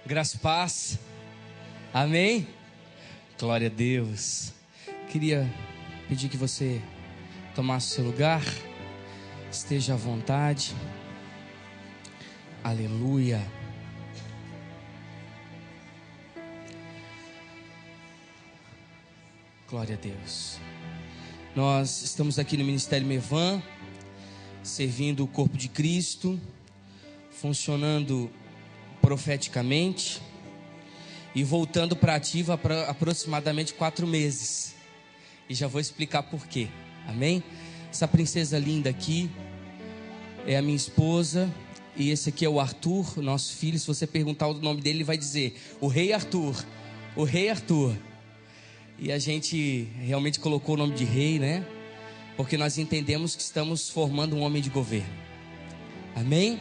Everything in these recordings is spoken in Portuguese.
Graça e paz. Amém? Glória a Deus. Queria pedir que você tomasse o seu lugar. Esteja à vontade. Aleluia. Glória a Deus. Nós estamos aqui no Ministério Mevan, servindo o corpo de Cristo, funcionando profeticamente e voltando para a ativa há aproximadamente 4 meses. E já vou explicar por quê. Amém? Essa princesa linda aqui é a minha esposa. E esse aqui é o Arthur, nosso filho. Se você perguntar o nome dele, ele vai dizer: o rei Arthur. O rei Arthur. E a gente realmente colocou o nome de rei, né? Porque nós entendemos que estamos formando um homem de governo. Amém?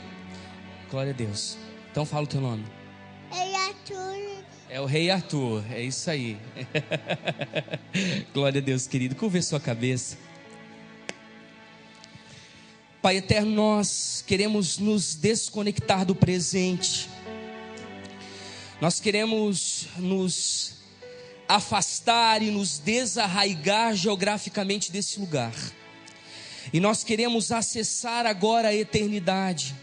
Glória a Deus. Então fala o teu nome. Rei Arthur. É o rei Arthur, é isso aí. Glória a Deus, querido. Curva a sua cabeça. Pai eterno, nós queremos nos desconectar do presente. Nós queremos nos afastar e nos desarraigar geograficamente desse lugar. E nós queremos acessar agora a eternidade.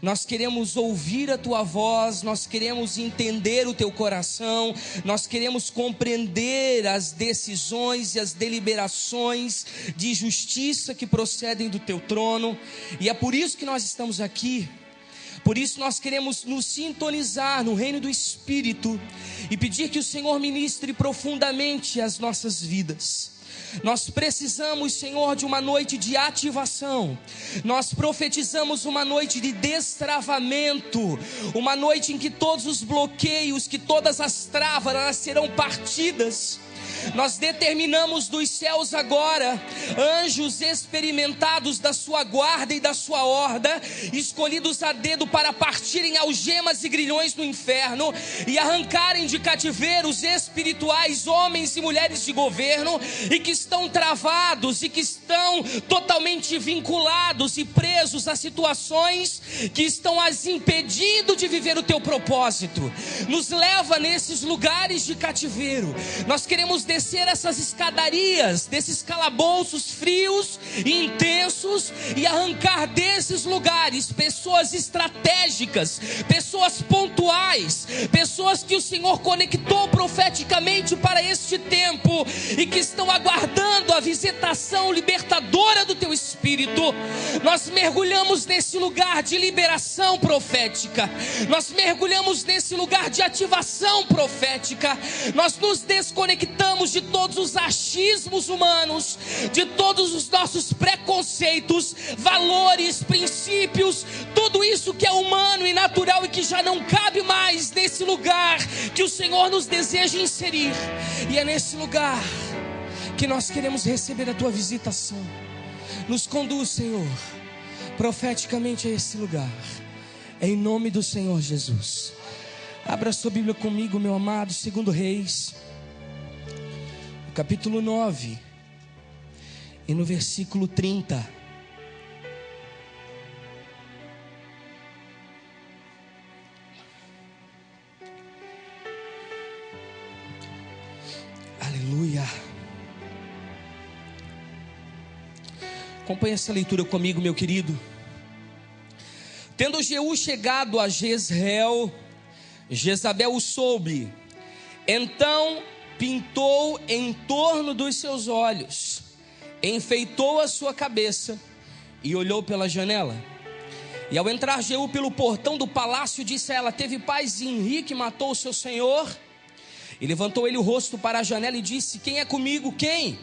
Nós queremos ouvir a tua voz, nós queremos entender o teu coração, nós queremos compreender as decisões e as deliberações de justiça que procedem do teu trono. E é por isso que nós estamos aqui. Por isso nós queremos nos sintonizar no reino do Espírito e pedir que o Senhor ministre profundamente as nossas vidas. Nós precisamos, Senhor, de uma noite de ativação. Nós profetizamos uma noite de destravamento, uma noite em que todos os bloqueios, que todas as travas, elas serão partidas. Nós determinamos dos céus agora anjos experimentados da sua guarda e da sua horda, escolhidos a dedo para partirem algemas e grilhões no inferno e arrancarem de cativeiros espirituais homens e mulheres de governo, e que estão travados e que estão totalmente vinculados e presos a situações que estão as impedindo de viver o teu propósito. Nos leva nesses lugares de cativeiro. Nós queremos descer essas escadarias, desses calabouços frios e intensos, e arrancar desses lugares pessoas estratégicas, pessoas pontuais, pessoas que o Senhor conectou profeticamente para este tempo e que estão aguardando a visitação libertadora do teu Espírito. Nós mergulhamos nesse lugar de liberação profética, nós mergulhamos nesse lugar de ativação profética. Nós nos desconectamos de todos os achismos humanos, de todos os nossos preconceitos, valores, princípios, tudo isso que é humano e natural e que já não cabe mais nesse lugar que o Senhor nos deseja inserir. E é nesse lugar que nós queremos receber a tua visitação. Nos conduz, Senhor, profeticamente a esse lugar, em nome do Senhor Jesus. Abra sua Bíblia comigo, meu amado, 2 Reis, capítulo 9, e no versículo 30. Aleluia. Acompanhe essa leitura comigo, meu querido. Tendo Jeú chegado a Jezreel, Jezabel o soube. Então pintou em torno dos seus olhos, enfeitou a sua cabeça e olhou pela janela. E ao entrar Jeú pelo portão do palácio, disse a ela: teve paz em Henrique, matou o seu senhor? E levantou ele o rosto para a janela e disse: quem é comigo? Quem?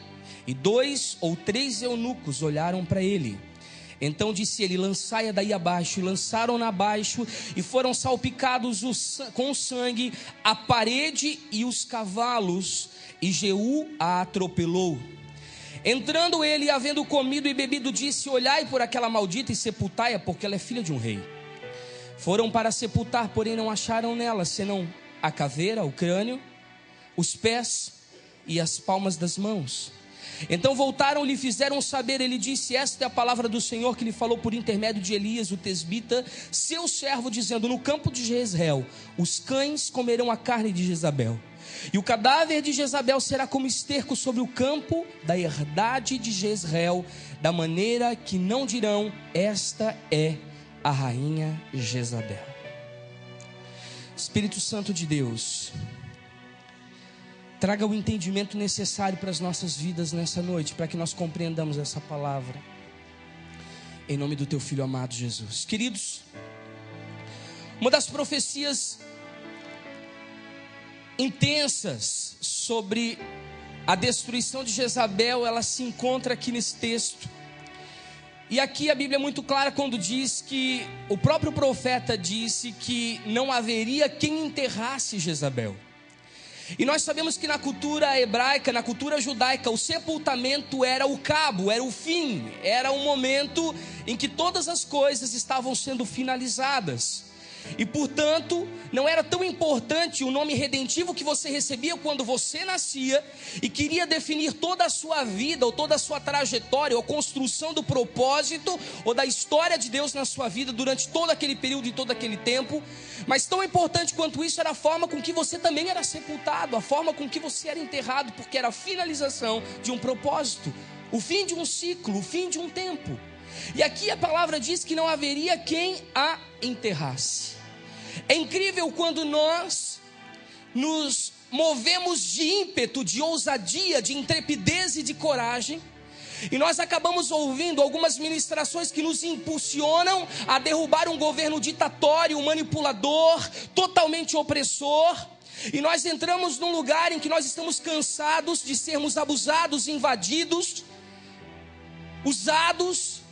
E 2 ou 3 eunucos olharam para ele. Então disse ele: lançai-a daí abaixo. E lançaram-na abaixo, e foram salpicados com sangue a parede e os cavalos, e Jeú a atropelou. Entrando ele, havendo comido e bebido, disse: olhai por aquela maldita e sepultai-a, porque ela é filha de um rei. Foram para sepultar, porém não acharam nela senão a caveira, o crânio, os pés e as palmas das mãos. Então voltaram e lhe fizeram saber, ele disse: esta é a palavra do Senhor que lhe falou por intermédio de Elias, o tesbita, seu servo, dizendo: no campo de Jezreel, os cães comerão a carne de Jezabel, e o cadáver de Jezabel será como esterco sobre o campo da herdade de Jezreel, da maneira que não dirão: esta é a rainha Jezabel. Espírito Santo de Deus, traga o entendimento necessário para as nossas vidas nessa noite, para que nós compreendamos essa palavra, em nome do teu Filho amado Jesus. Queridos, uma das profecias intensas sobre a destruição de Jezabel, ela se encontra aqui nesse texto. E aqui a Bíblia é muito clara quando diz que o próprio profeta disse que não haveria quem enterrasse Jezabel. E nós sabemos que na cultura hebraica, na cultura judaica, o sepultamento era o cabo, era o fim, era o momento em que todas as coisas estavam sendo finalizadas. E portanto, não era tão importante o nome redentivo que você recebia quando você nascia e queria definir toda a sua vida, ou toda a sua trajetória, ou a construção do propósito, ou da história de Deus na sua vida durante todo aquele período e todo aquele tempo. Mas tão importante quanto isso era a forma com que você também era sepultado, a forma com que você era enterrado, porque era a finalização de um propósito, o fim de um ciclo, o fim de um tempo. E aqui a palavra diz que não haveria quem a enterrasse. É incrível quando nós nos movemos de ímpeto, de ousadia, de intrepidez e de coragem, e nós acabamos ouvindo algumas ministrações que nos impulsionam a derrubar um governo ditatório, manipulador, totalmente opressor. E nós entramos num lugar em que nós estamos cansados de sermos abusados, invadidos, usados.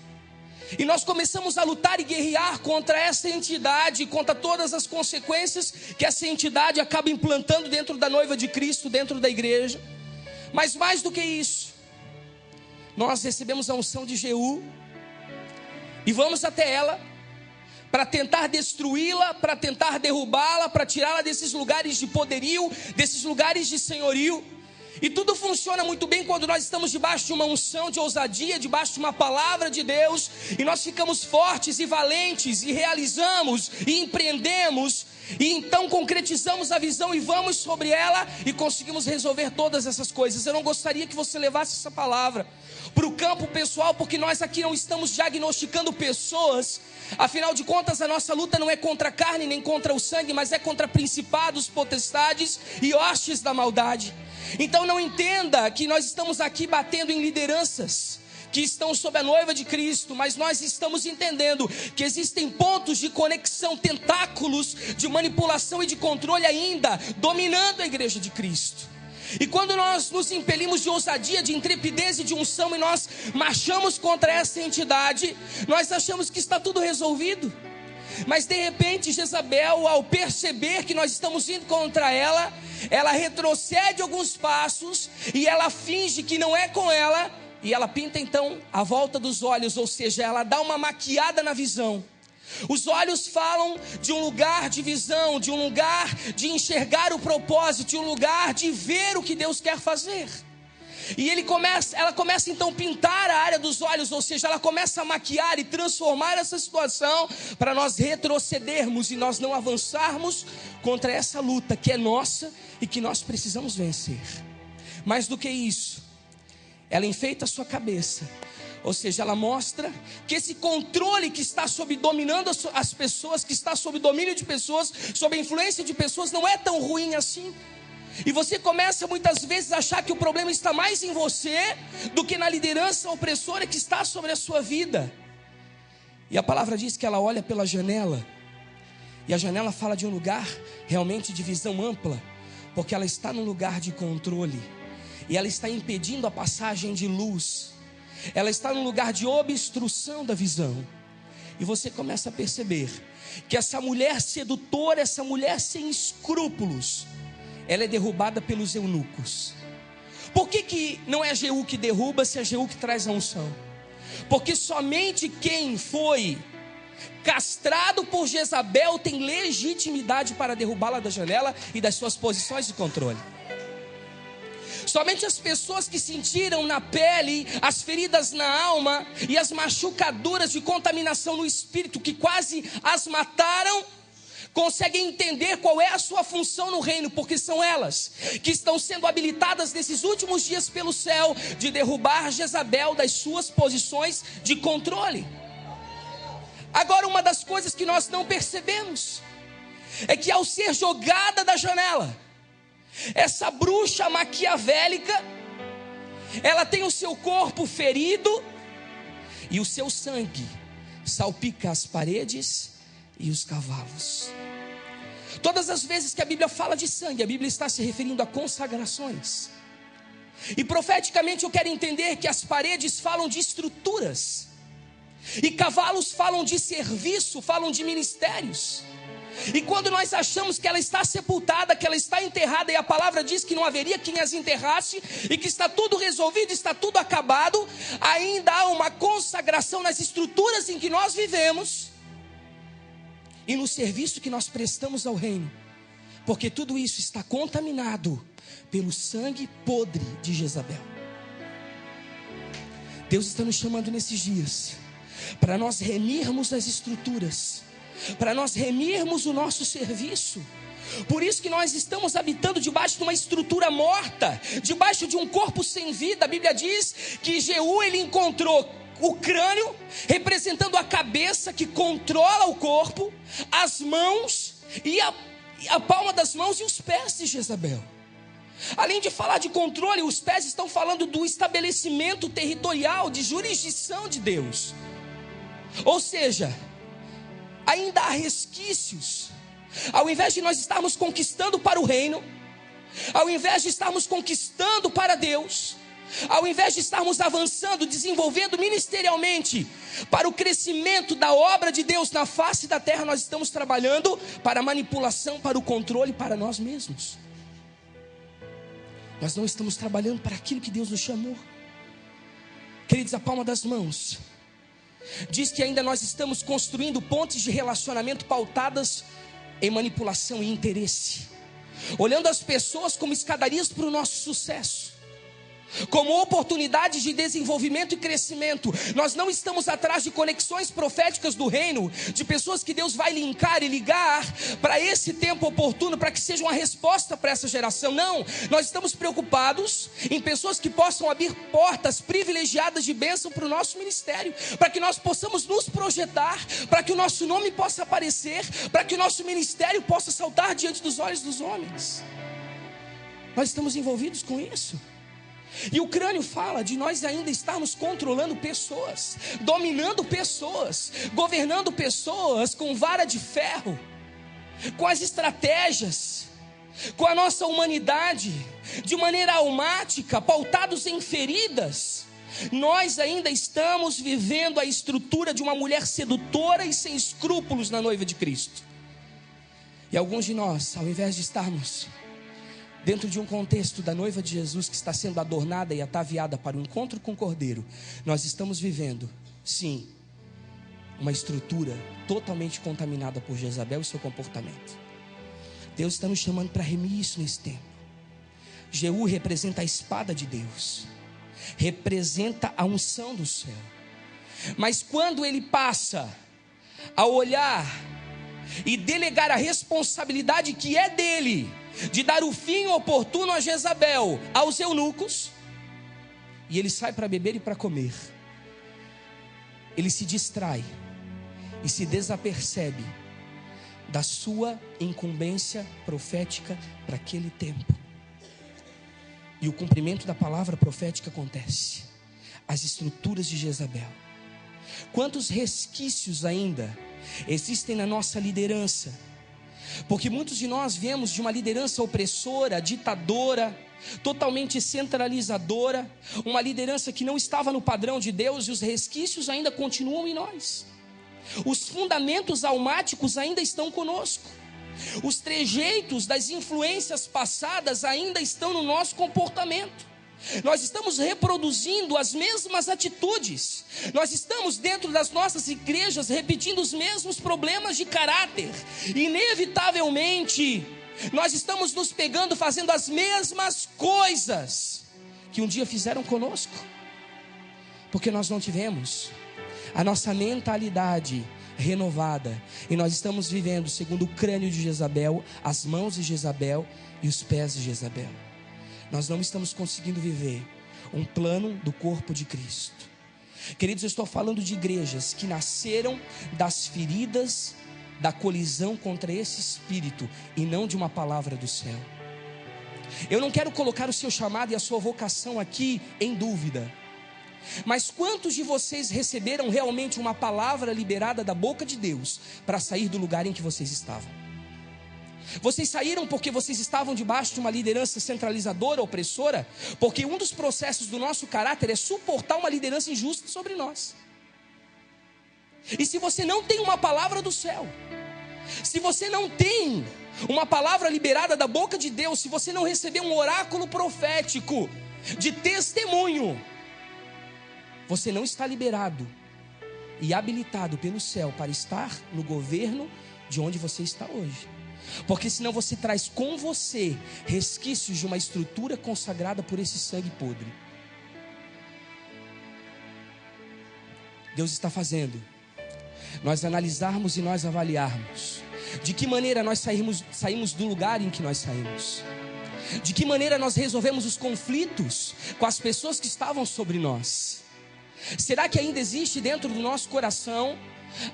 E nós começamos a lutar e guerrear contra essa entidade, contra todas as consequências que essa entidade acaba implantando dentro da noiva de Cristo, dentro da igreja. Mas mais do que isso, nós recebemos a unção de Jeú e vamos até ela para tentar destruí-la, para tentar derrubá-la, para tirá-la desses lugares de poderio, desses lugares de senhorio. E tudo funciona muito bem quando nós estamos debaixo de uma unção de ousadia, debaixo de uma palavra de Deus, e nós ficamos fortes e valentes, e realizamos, e empreendemos, e então concretizamos a visão e vamos sobre ela, e conseguimos resolver todas essas coisas. Eu não gostaria que você levasse essa palavra para o campo pessoal, porque nós aqui não estamos diagnosticando pessoas. Afinal de contas, a nossa luta não é contra a carne, nem contra o sangue, mas é contra principados, potestades e hostes da maldade. Então não entenda que nós estamos aqui batendo em lideranças que estão sob a noiva de Cristo, mas nós estamos entendendo que existem pontos de conexão, tentáculos de manipulação e de controle ainda dominando a igreja de Cristo. E quando nós nos impelimos de ousadia, de intrepidez e de unção, e nós marchamos contra essa entidade, nós achamos que está tudo resolvido. Mas de repente Jezabel, ao perceber que nós estamos indo contra ela, ela retrocede alguns passos e ela finge que não é com ela, e ela pinta então a volta dos olhos, ou seja, ela dá uma maquiada na visão. Os olhos falam de um lugar de visão, de um lugar de enxergar o propósito, de um lugar de ver o que Deus quer fazer. E ela começa então a pintar a área dos olhos, ou seja, ela começa a maquiar e transformar essa situação para nós retrocedermos e nós não avançarmos contra essa luta que é nossa e que nós precisamos vencer. Mais do que isso, ela enfeita a sua cabeça, ou seja, ela mostra que esse controle que está dominando as pessoas, que está sob domínio de pessoas, sob a influência de pessoas, não é tão ruim assim. E você começa muitas vezes a achar que o problema está mais em você do que na liderança opressora que está sobre a sua vida. E a palavra diz que ela olha pela janela, e a janela fala de um lugar realmente de visão ampla, porque ela está num lugar de controle, e ela está impedindo a passagem de luz, ela está num lugar de obstrução da visão. E você começa a perceber que essa mulher sedutora, essa mulher sem escrúpulos, ela é derrubada pelos eunucos. Por que não é Jeú que derruba, se é Jeú que traz a unção? Porque somente quem foi castrado por Jezabel tem legitimidade para derrubá-la da janela e das suas posições de controle. Somente as pessoas que sentiram na pele as feridas na alma e as machucaduras de contaminação no espírito que quase as mataram, conseguem entender qual é a sua função no reino, porque são elas que estão sendo habilitadas nesses últimos dias pelo céu de derrubar Jezabel das suas posições de controle. Agora, uma das coisas que nós não percebemos é que ao ser jogada da janela, essa bruxa maquiavélica, ela tem o seu corpo ferido e o seu sangue salpica as paredes e os cavalos. Todas as vezes que a Bíblia fala de sangue, a Bíblia está se referindo a consagrações. E profeticamente eu quero entender que as paredes falam de estruturas, e cavalos falam de serviço, falam de ministérios. E quando nós achamos que ela está sepultada, que ela está enterrada, e a palavra diz que não haveria quem as enterrasse, e que está tudo resolvido, está tudo acabado, ainda há uma consagração nas estruturas em que nós vivemos e no serviço que nós prestamos ao reino, porque tudo isso está contaminado pelo sangue podre de Jezabel. Deus está nos chamando nesses dias para nós remirmos as estruturas, para nós remirmos o nosso serviço. Por isso que nós estamos habitando debaixo de uma estrutura morta, debaixo de um corpo sem vida. A Bíblia diz que Jeú, ele encontrou o crânio, representando a cabeça que controla o corpo, as mãos e a palma das mãos e os pés de Jezabel. Além de falar de controle, os pés estão falando do estabelecimento territorial, de jurisdição de Deus. Ou seja, ainda há resquícios. Ao invés de nós estarmos conquistando para o reino, ao invés de estarmos conquistando para Deus, ao invés de estarmos avançando, desenvolvendo ministerialmente para o crescimento da obra de Deus na face da terra, nós estamos trabalhando para a manipulação, para o controle, para nós mesmos. Nós não estamos trabalhando para aquilo que Deus nos chamou. Queridos, a palma das mãos diz que ainda nós estamos construindo pontes de relacionamento pautadas em manipulação e interesse, olhando as pessoas como escadarias para o nosso sucesso, como oportunidades de desenvolvimento e crescimento. Nós não estamos atrás de conexões proféticas do reino, de pessoas que Deus vai linkar e ligar para esse tempo oportuno, para que seja uma resposta para essa geração. Não, nós estamos preocupados em pessoas que possam abrir portas privilegiadas de bênção para o nosso ministério, para que nós possamos nos projetar, para que o nosso nome possa aparecer, para que o nosso ministério possa saltar diante dos olhos dos homens. Nós estamos envolvidos com isso. E o crânio fala de nós ainda estarmos controlando pessoas, dominando pessoas, governando pessoas com vara de ferro, com as estratégias, com a nossa humanidade, de maneira almática, pautados em feridas. Nós ainda estamos vivendo a estrutura de uma mulher sedutora e sem escrúpulos na noiva de Cristo. E alguns de nós, ao invés de estarmos dentro de um contexto da noiva de Jesus que está sendo adornada e ataviada para o encontro com o Cordeiro, nós estamos vivendo, sim, uma estrutura totalmente contaminada por Jezabel e seu comportamento. Deus está nos chamando para remir isso nesse tempo. Jeú representa a espada de Deus, representa a unção do céu. Mas quando ele passa a olhar e delegar a responsabilidade que é dele, de dar o fim oportuno a Jezabel, aos eunucos, e ele sai para beber e para comer, ele se distrai e se desapercebe da sua incumbência profética para aquele tempo. E o cumprimento da palavra profética acontece. As estruturas de Jezabel. Quantos resquícios ainda existem na nossa liderança? Porque muitos de nós viemos de uma liderança opressora, ditadora, totalmente centralizadora, uma liderança que não estava no padrão de Deus, e os resquícios ainda continuam em nós. Os fundamentos almáticos ainda estão conosco. Os trejeitos das influências passadas ainda estão no nosso comportamento. Nós estamos reproduzindo as mesmas atitudes. Nós estamos dentro das nossas igrejas repetindo os mesmos problemas de caráter. Inevitavelmente, nós estamos nos pegando fazendo as mesmas coisas. que um dia fizeram conosco, porque nós não tivemos a nossa mentalidade renovada, e nós estamos vivendo segundo o crânio de Jezabel, as mãos de Jezabel e os pés de Jezabel. Nós não estamos conseguindo viver um plano do corpo de Cristo. Queridos, eu estou falando de igrejas que nasceram das feridas da colisão contra esse espírito e não de uma palavra do céu. Eu não quero colocar o seu chamado e a sua vocação aqui em dúvida, mas quantos de vocês receberam realmente uma palavra liberada da boca de Deus para sair do lugar em que vocês estavam? Vocês saíram porque vocês estavam debaixo de uma liderança centralizadora, opressora? Porque um dos processos do nosso caráter é suportar uma liderança injusta sobre nós. E se você não tem uma palavra do céu, se você não tem uma palavra liberada da boca de Deus, se você não receber um oráculo profético de testemunho, você não está liberado e habilitado pelo céu para estar no governo de onde você está hoje. Porque senão você traz com você resquícios de uma estrutura consagrada por esse sangue podre. Deus está fazendo nós analisarmos e nós avaliarmos de que maneira nós saímos do lugar em que nós saímos, de que maneira nós resolvemos os conflitos com as pessoas que estavam sobre nós. Será que ainda existe dentro do nosso coração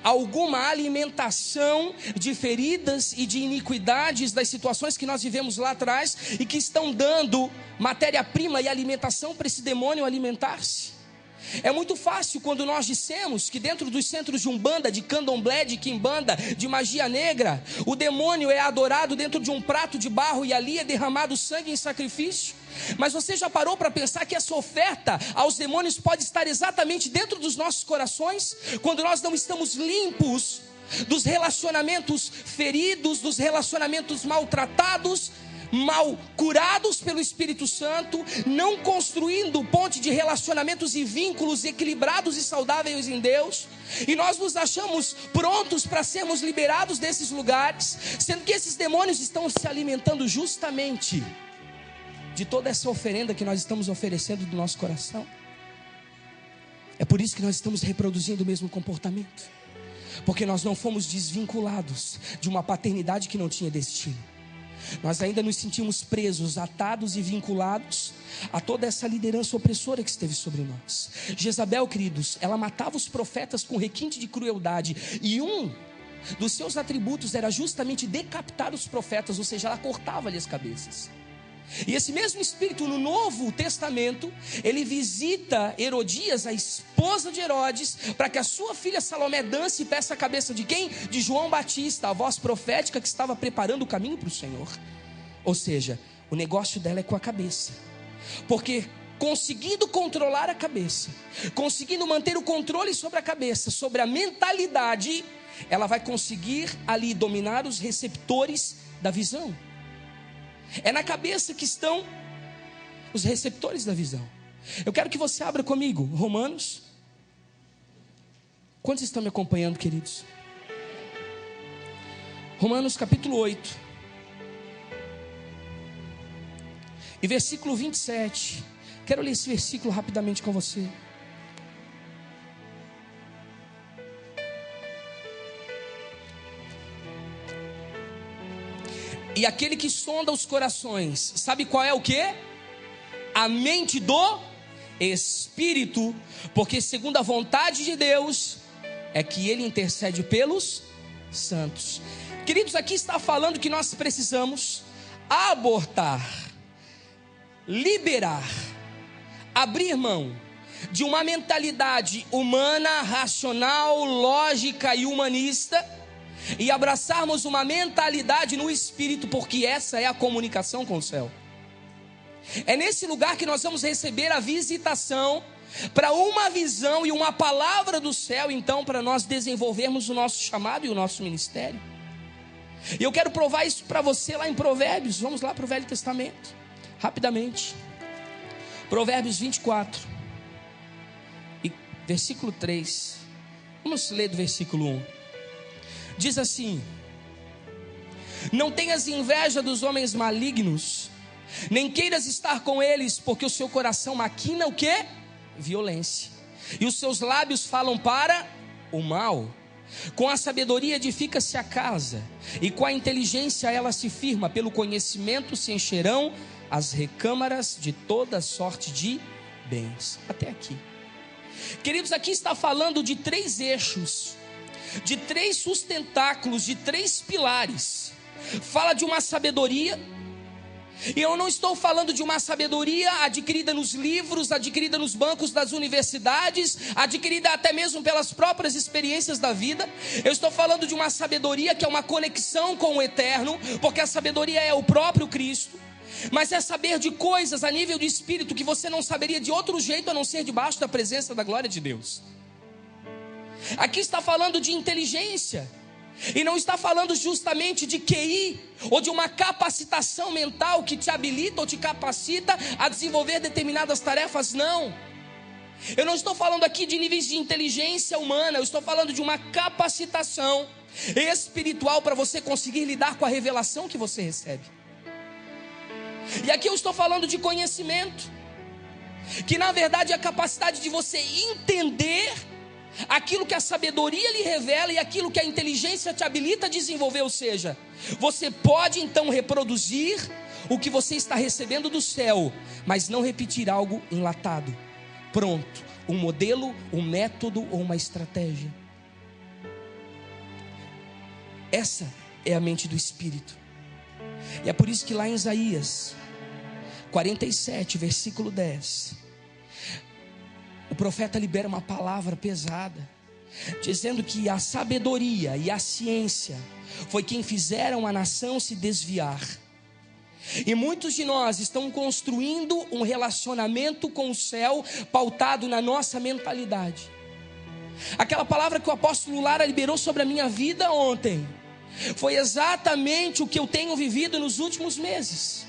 alguma alimentação de feridas e de iniquidades das situações que nós vivemos lá atrás e que estão dando matéria-prima e alimentação para esse demônio alimentar-se? É muito fácil quando nós dissemos que dentro dos centros de Umbanda, de Candomblé, de Quimbanda, de magia negra, o demônio é adorado dentro de um prato de barro e ali é derramado sangue em sacrifício. Mas você já parou para pensar que essa oferta aos demônios pode estar exatamente dentro dos nossos corações, quando nós não estamos limpos dos relacionamentos feridos, dos relacionamentos maltratados, mal curados pelo Espírito Santo, não construindo ponte de relacionamentos e vínculos equilibrados e saudáveis em Deus, e nós nos achamos prontos para sermos liberados desses lugares, sendo que esses demônios estão se alimentando justamente de toda essa oferenda que nós estamos oferecendo do nosso coração. É por isso que nós estamos reproduzindo o mesmo comportamento, porque nós não fomos desvinculados de uma paternidade que não tinha destino. Nós ainda nos sentimos presos, atados e vinculados a toda essa liderança opressora que esteve sobre nós. Jezabel, queridos, ela matava os profetas com requinte de crueldade, e um dos seus atributos era justamente decapitar os profetas, ou seja, ela cortava-lhe as cabeças. E esse mesmo Espírito no Novo Testamento, ele visita Herodias, a esposa de Herodes, para que a sua filha Salomé dance e peça a cabeça de quem? De João Batista, a voz profética que estava preparando o caminho para o Senhor. Ou seja, o negócio dela é com a cabeça, porque conseguindo controlar a cabeça, conseguindo manter o controle sobre a cabeça, sobre a mentalidade, ela vai conseguir ali dominar os receptores da visão. É na cabeça que estão os receptores da visão. Eu quero que você abra comigo Romanos. Quantos estão me acompanhando, queridos? Romanos capítulo 8 e versículo 27. Quero ler esse versículo rapidamente com você. E aquele que sonda os corações, sabe qual é o quê? A mente do Espírito, porque segundo a vontade de Deus, é que Ele intercede pelos santos. Queridos, aqui está falando que nós precisamos abortar, liberar, abrir mão de uma mentalidade humana, racional, lógica e humanista, e abraçarmos uma mentalidade no Espírito, porque essa é a comunicação com o céu. É nesse lugar que nós vamos receber a visitação para uma visão e uma palavra do céu, então, para nós desenvolvermos o nosso chamado e o nosso ministério. E eu quero provar isso para você lá em Provérbios. Vamos lá para o Velho Testamento, rapidamente. Provérbios 24 e versículo 3. Vamos ler do versículo 1. Diz assim: não tenhas inveja dos homens malignos, Nem queiras estar com eles, porque o seu coração maquina o quê? Violência. E os seus lábios falam para o mal. Com a sabedoria edifica-se a casa, e com a inteligência ela se firma. Pelo conhecimento se encherão as recâmaras de toda sorte de bens. Até aqui. Queridos, aqui está falando de 3 eixos, de 3 sustentáculos, de 3 pilares. Fala de uma sabedoria. E eu não estou falando de uma sabedoria adquirida nos livros, adquirida nos bancos das universidades, adquirida até mesmo pelas próprias experiências da vida. Eu estou falando de uma sabedoria que é uma conexão com o eterno, porque a sabedoria é o próprio Cristo. Mas é saber de coisas a nível de espírito que você não saberia de outro jeito a não ser debaixo da presença da glória de Deus. Aqui está falando de inteligência. E não está falando justamente de QI, ou de uma capacitação mental que te habilita ou te capacita a desenvolver determinadas tarefas, não. Eu não estou falando aqui de níveis de inteligência humana, eu estou falando de uma capacitação espiritual para você conseguir lidar com a revelação que você recebe. E aqui eu estou falando de conhecimento, que na verdade é a capacidade de você entender aquilo que a sabedoria lhe revela e aquilo que a inteligência te habilita a desenvolver. Ou seja, você pode então reproduzir o que você está recebendo do céu, mas não repetir algo enlatado, pronto, um modelo, um método ou uma estratégia. Essa é a mente do Espírito. E é por isso que lá em Isaías 47, versículo 10, o profeta libera uma palavra pesada, dizendo que a sabedoria e a ciência foi quem fizeram a nação se desviar. E muitos de nós estão construindo um relacionamento com o céu pautado na nossa mentalidade. Aquela palavra que o apóstolo Lara liberou sobre a minha vida ontem foi exatamente o que eu tenho vivido nos últimos meses.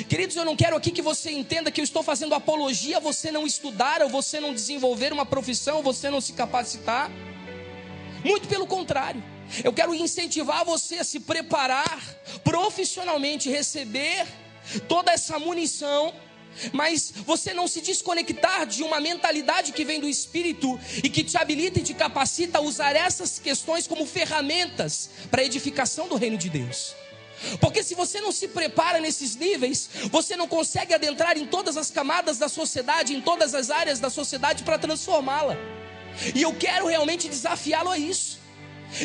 Queridos, eu não quero aqui que você entenda que eu estou fazendo apologia a você não estudar, ou você não desenvolver uma profissão, ou você não se capacitar. Muito pelo contrário, eu quero incentivar você a se preparar profissionalmente, receber toda essa munição, mas você não se desconectar de uma mentalidade que vem do Espírito e que te habilita e te capacita a usar essas questões como ferramentas para a edificação do reino de Deus. Porque se você não se prepara nesses níveis, você não consegue adentrar em todas as camadas da sociedade, em todas as áreas da sociedade para transformá-la. E eu quero realmente desafiá-lo a isso.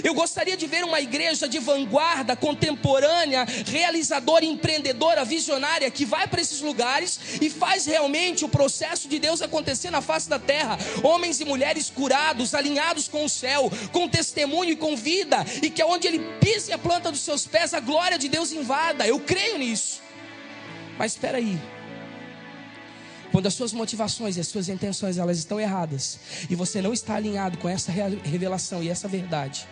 Eu gostaria de ver uma igreja de vanguarda, contemporânea, realizadora, empreendedora, visionária, que vai para esses lugares e faz realmente o processo de Deus acontecer na face da terra. Homens e mulheres curados, alinhados com o céu, com testemunho e com vida, e que onde ele pise a planta dos seus pés, a glória de Deus invada. Eu creio nisso. Mas espera aí. Quando as suas motivações e as suas intenções elas estão erradas, e você não está alinhado com essa revelação e essa verdade,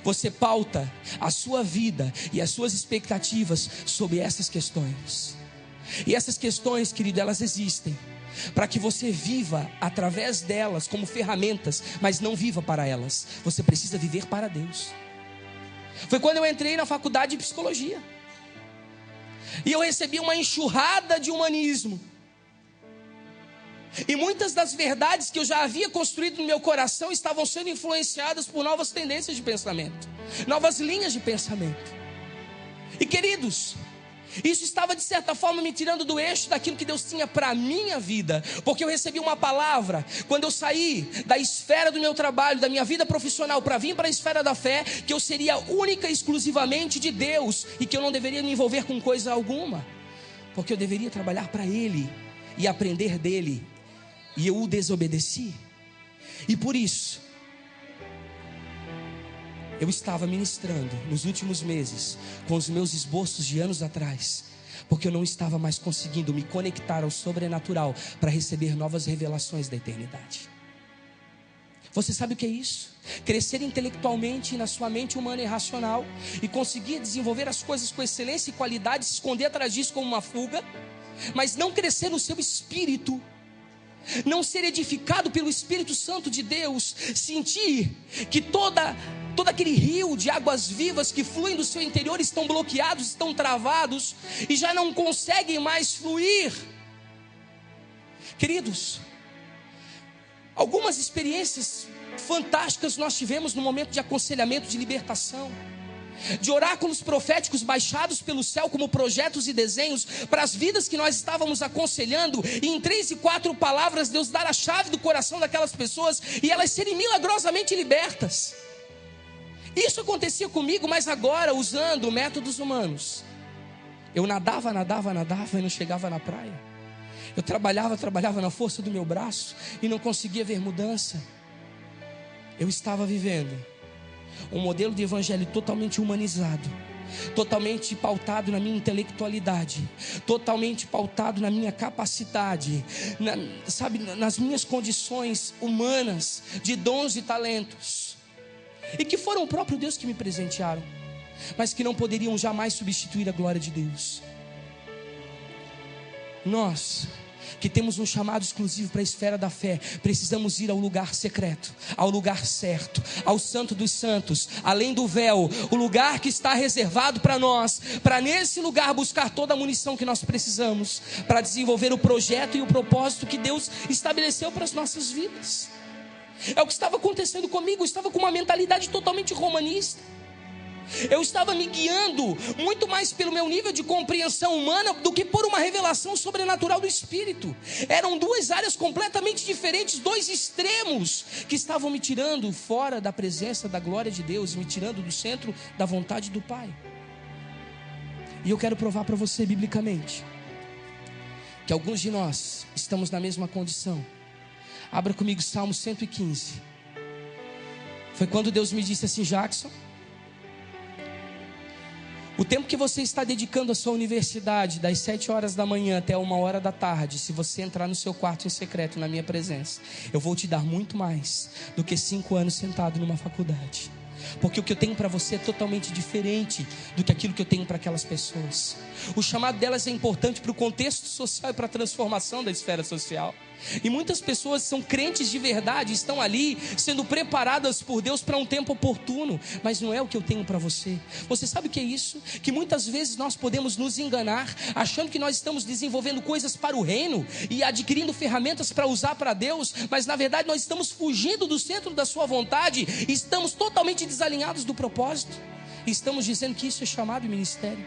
você pauta a sua vida e as suas expectativas sobre essas questões. E essas questões, querido, elas existem para que você viva através delas como ferramentas, mas não viva para elas. Você precisa viver para Deus. Foi quando eu entrei na faculdade de psicologia e eu recebi uma enxurrada de humanismo. E muitas das verdades que eu já havia construído no meu coração estavam sendo influenciadas por novas tendências de pensamento, novas linhas de pensamento. E queridos, isso estava de certa forma me tirando do eixo daquilo que Deus tinha para a minha vida. Porque eu recebi uma palavra quando eu saí da esfera do meu trabalho, da minha vida profissional, para vir para a esfera da fé, que eu seria única e exclusivamente de Deus, e que eu não deveria me envolver com coisa alguma, porque eu deveria trabalhar para Ele e aprender dEle. E eu o desobedeci. E por isso eu estava ministrando nos últimos meses com os meus esboços de anos atrás, porque eu não estava mais conseguindo me conectar ao sobrenatural para receber novas revelações da eternidade. Você sabe o que é isso? Crescer intelectualmente na sua mente humana e racional, e conseguir desenvolver as coisas com excelência e qualidade, se esconder atrás disso como uma fuga, mas não crescer no seu espírito, não ser edificado pelo Espírito Santo de Deus, sentir que toda todo aquele rio de águas vivas que fluem do seu interior estão bloqueados, estão travados e já não conseguem mais fluir. Queridos, algumas experiências fantásticas nós tivemos no momento de aconselhamento, de libertação, de oráculos proféticos baixados pelo céu como projetos e desenhos para as vidas que nós estávamos aconselhando, e em 3 e 4 palavras Deus dar a chave do coração daquelas pessoas e elas serem milagrosamente libertas. Isso acontecia comigo, mas agora usando métodos humanos. Eu nadava e não chegava na praia. Eu trabalhava na força do meu braço e não conseguia ver mudança. Eu estava vivendo um modelo de evangelho totalmente humanizado, totalmente pautado na minha intelectualidade, totalmente pautado na minha capacidade, nas minhas condições humanas, de dons e talentos, e que foram o próprio Deus que me presentearam, mas que não poderiam jamais substituir a glória de Deus. Nós que temos um chamado exclusivo para a esfera da fé, precisamos ir ao lugar secreto, ao lugar certo, ao santo dos santos, além do véu, o lugar que está reservado para nós, para nesse lugar buscar toda a munição que nós precisamos, para desenvolver o projeto e o propósito que Deus estabeleceu para as nossas vidas. É o que estava acontecendo comigo. Eu estava com uma mentalidade totalmente romanista. Eu estava me guiando muito mais pelo meu nível de compreensão humana do que por uma revelação sobrenatural do Espírito. Eram duas áreas completamente diferentes, dois extremos que estavam me tirando fora da presença da glória de Deus, me tirando do centro da vontade do Pai. E eu quero provar para você biblicamente que alguns de nós estamos na mesma condição. Abra comigo Salmo 115. Foi quando Deus me disse assim: Jackson, o tempo que você está dedicando à sua universidade, das 7 horas da manhã até 1 hora da tarde, se você entrar no seu quarto em secreto na minha presença, eu vou te dar muito mais do que 5 anos sentado numa faculdade. Porque o que eu tenho para você é totalmente diferente do que aquilo que eu tenho para aquelas pessoas. O chamado delas é importante para o contexto social e para a transformação da esfera social. E muitas pessoas são crentes de verdade, estão ali sendo preparadas por Deus para um tempo oportuno, mas não é o que eu tenho para você. Você sabe o que é isso? Que muitas vezes nós podemos nos enganar, achando que nós estamos desenvolvendo coisas para o reino e adquirindo ferramentas para usar para Deus, mas na verdade nós estamos fugindo do centro da sua vontade, estamos totalmente desalinhados do propósito, e estamos dizendo que isso é chamado ministério,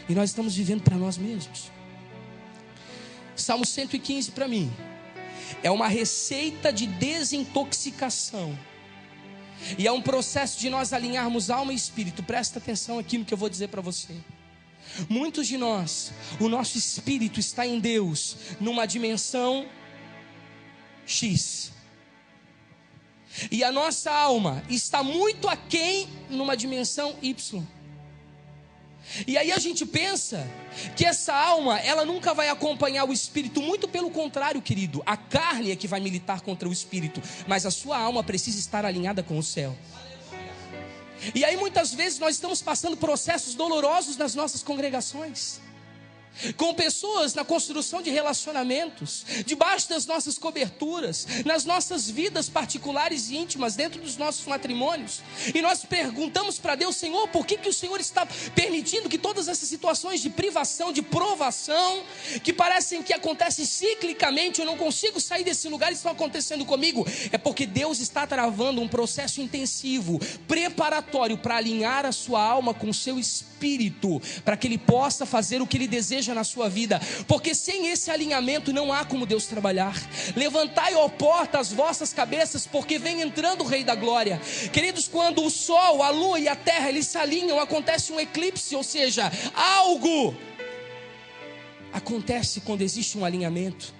e nós estamos vivendo para nós mesmos. Salmo 115 para mim é uma receita de desintoxicação, e é um processo de nós alinharmos alma e espírito. Presta atenção aqui no que eu vou dizer para você. Muitos de nós, o nosso espírito está em Deus numa dimensão X, e a nossa alma está muito aquém numa dimensão Y. E aí a gente pensa que essa alma, ela nunca vai acompanhar o espírito. Muito pelo contrário, querido, a carne é que vai militar contra o espírito, mas a sua alma precisa estar alinhada com o céu. E aí muitas vezes nós estamos passando processos dolorosos nas nossas congregações, com pessoas na construção de relacionamentos, debaixo das nossas coberturas, nas nossas vidas particulares e íntimas, dentro dos nossos matrimônios. E nós perguntamos para Deus: Senhor, por que o Senhor está permitindo que todas essas situações de privação, de provação, que parecem que acontecem ciclicamente, eu não consigo sair desse lugar, estão acontecendo comigo? É porque Deus está travando um processo intensivo, preparatório, para alinhar a sua alma com o seu espírito, para que Ele possa fazer o que Ele deseja na sua vida. Porque sem esse alinhamento não há como Deus trabalhar. Levantai, ó porta, as vossas cabeças, porque vem entrando o Rei da Glória. Queridos, quando o sol, a lua e a terra eles se alinham, acontece um eclipse, ou seja, algo acontece quando existe um alinhamento.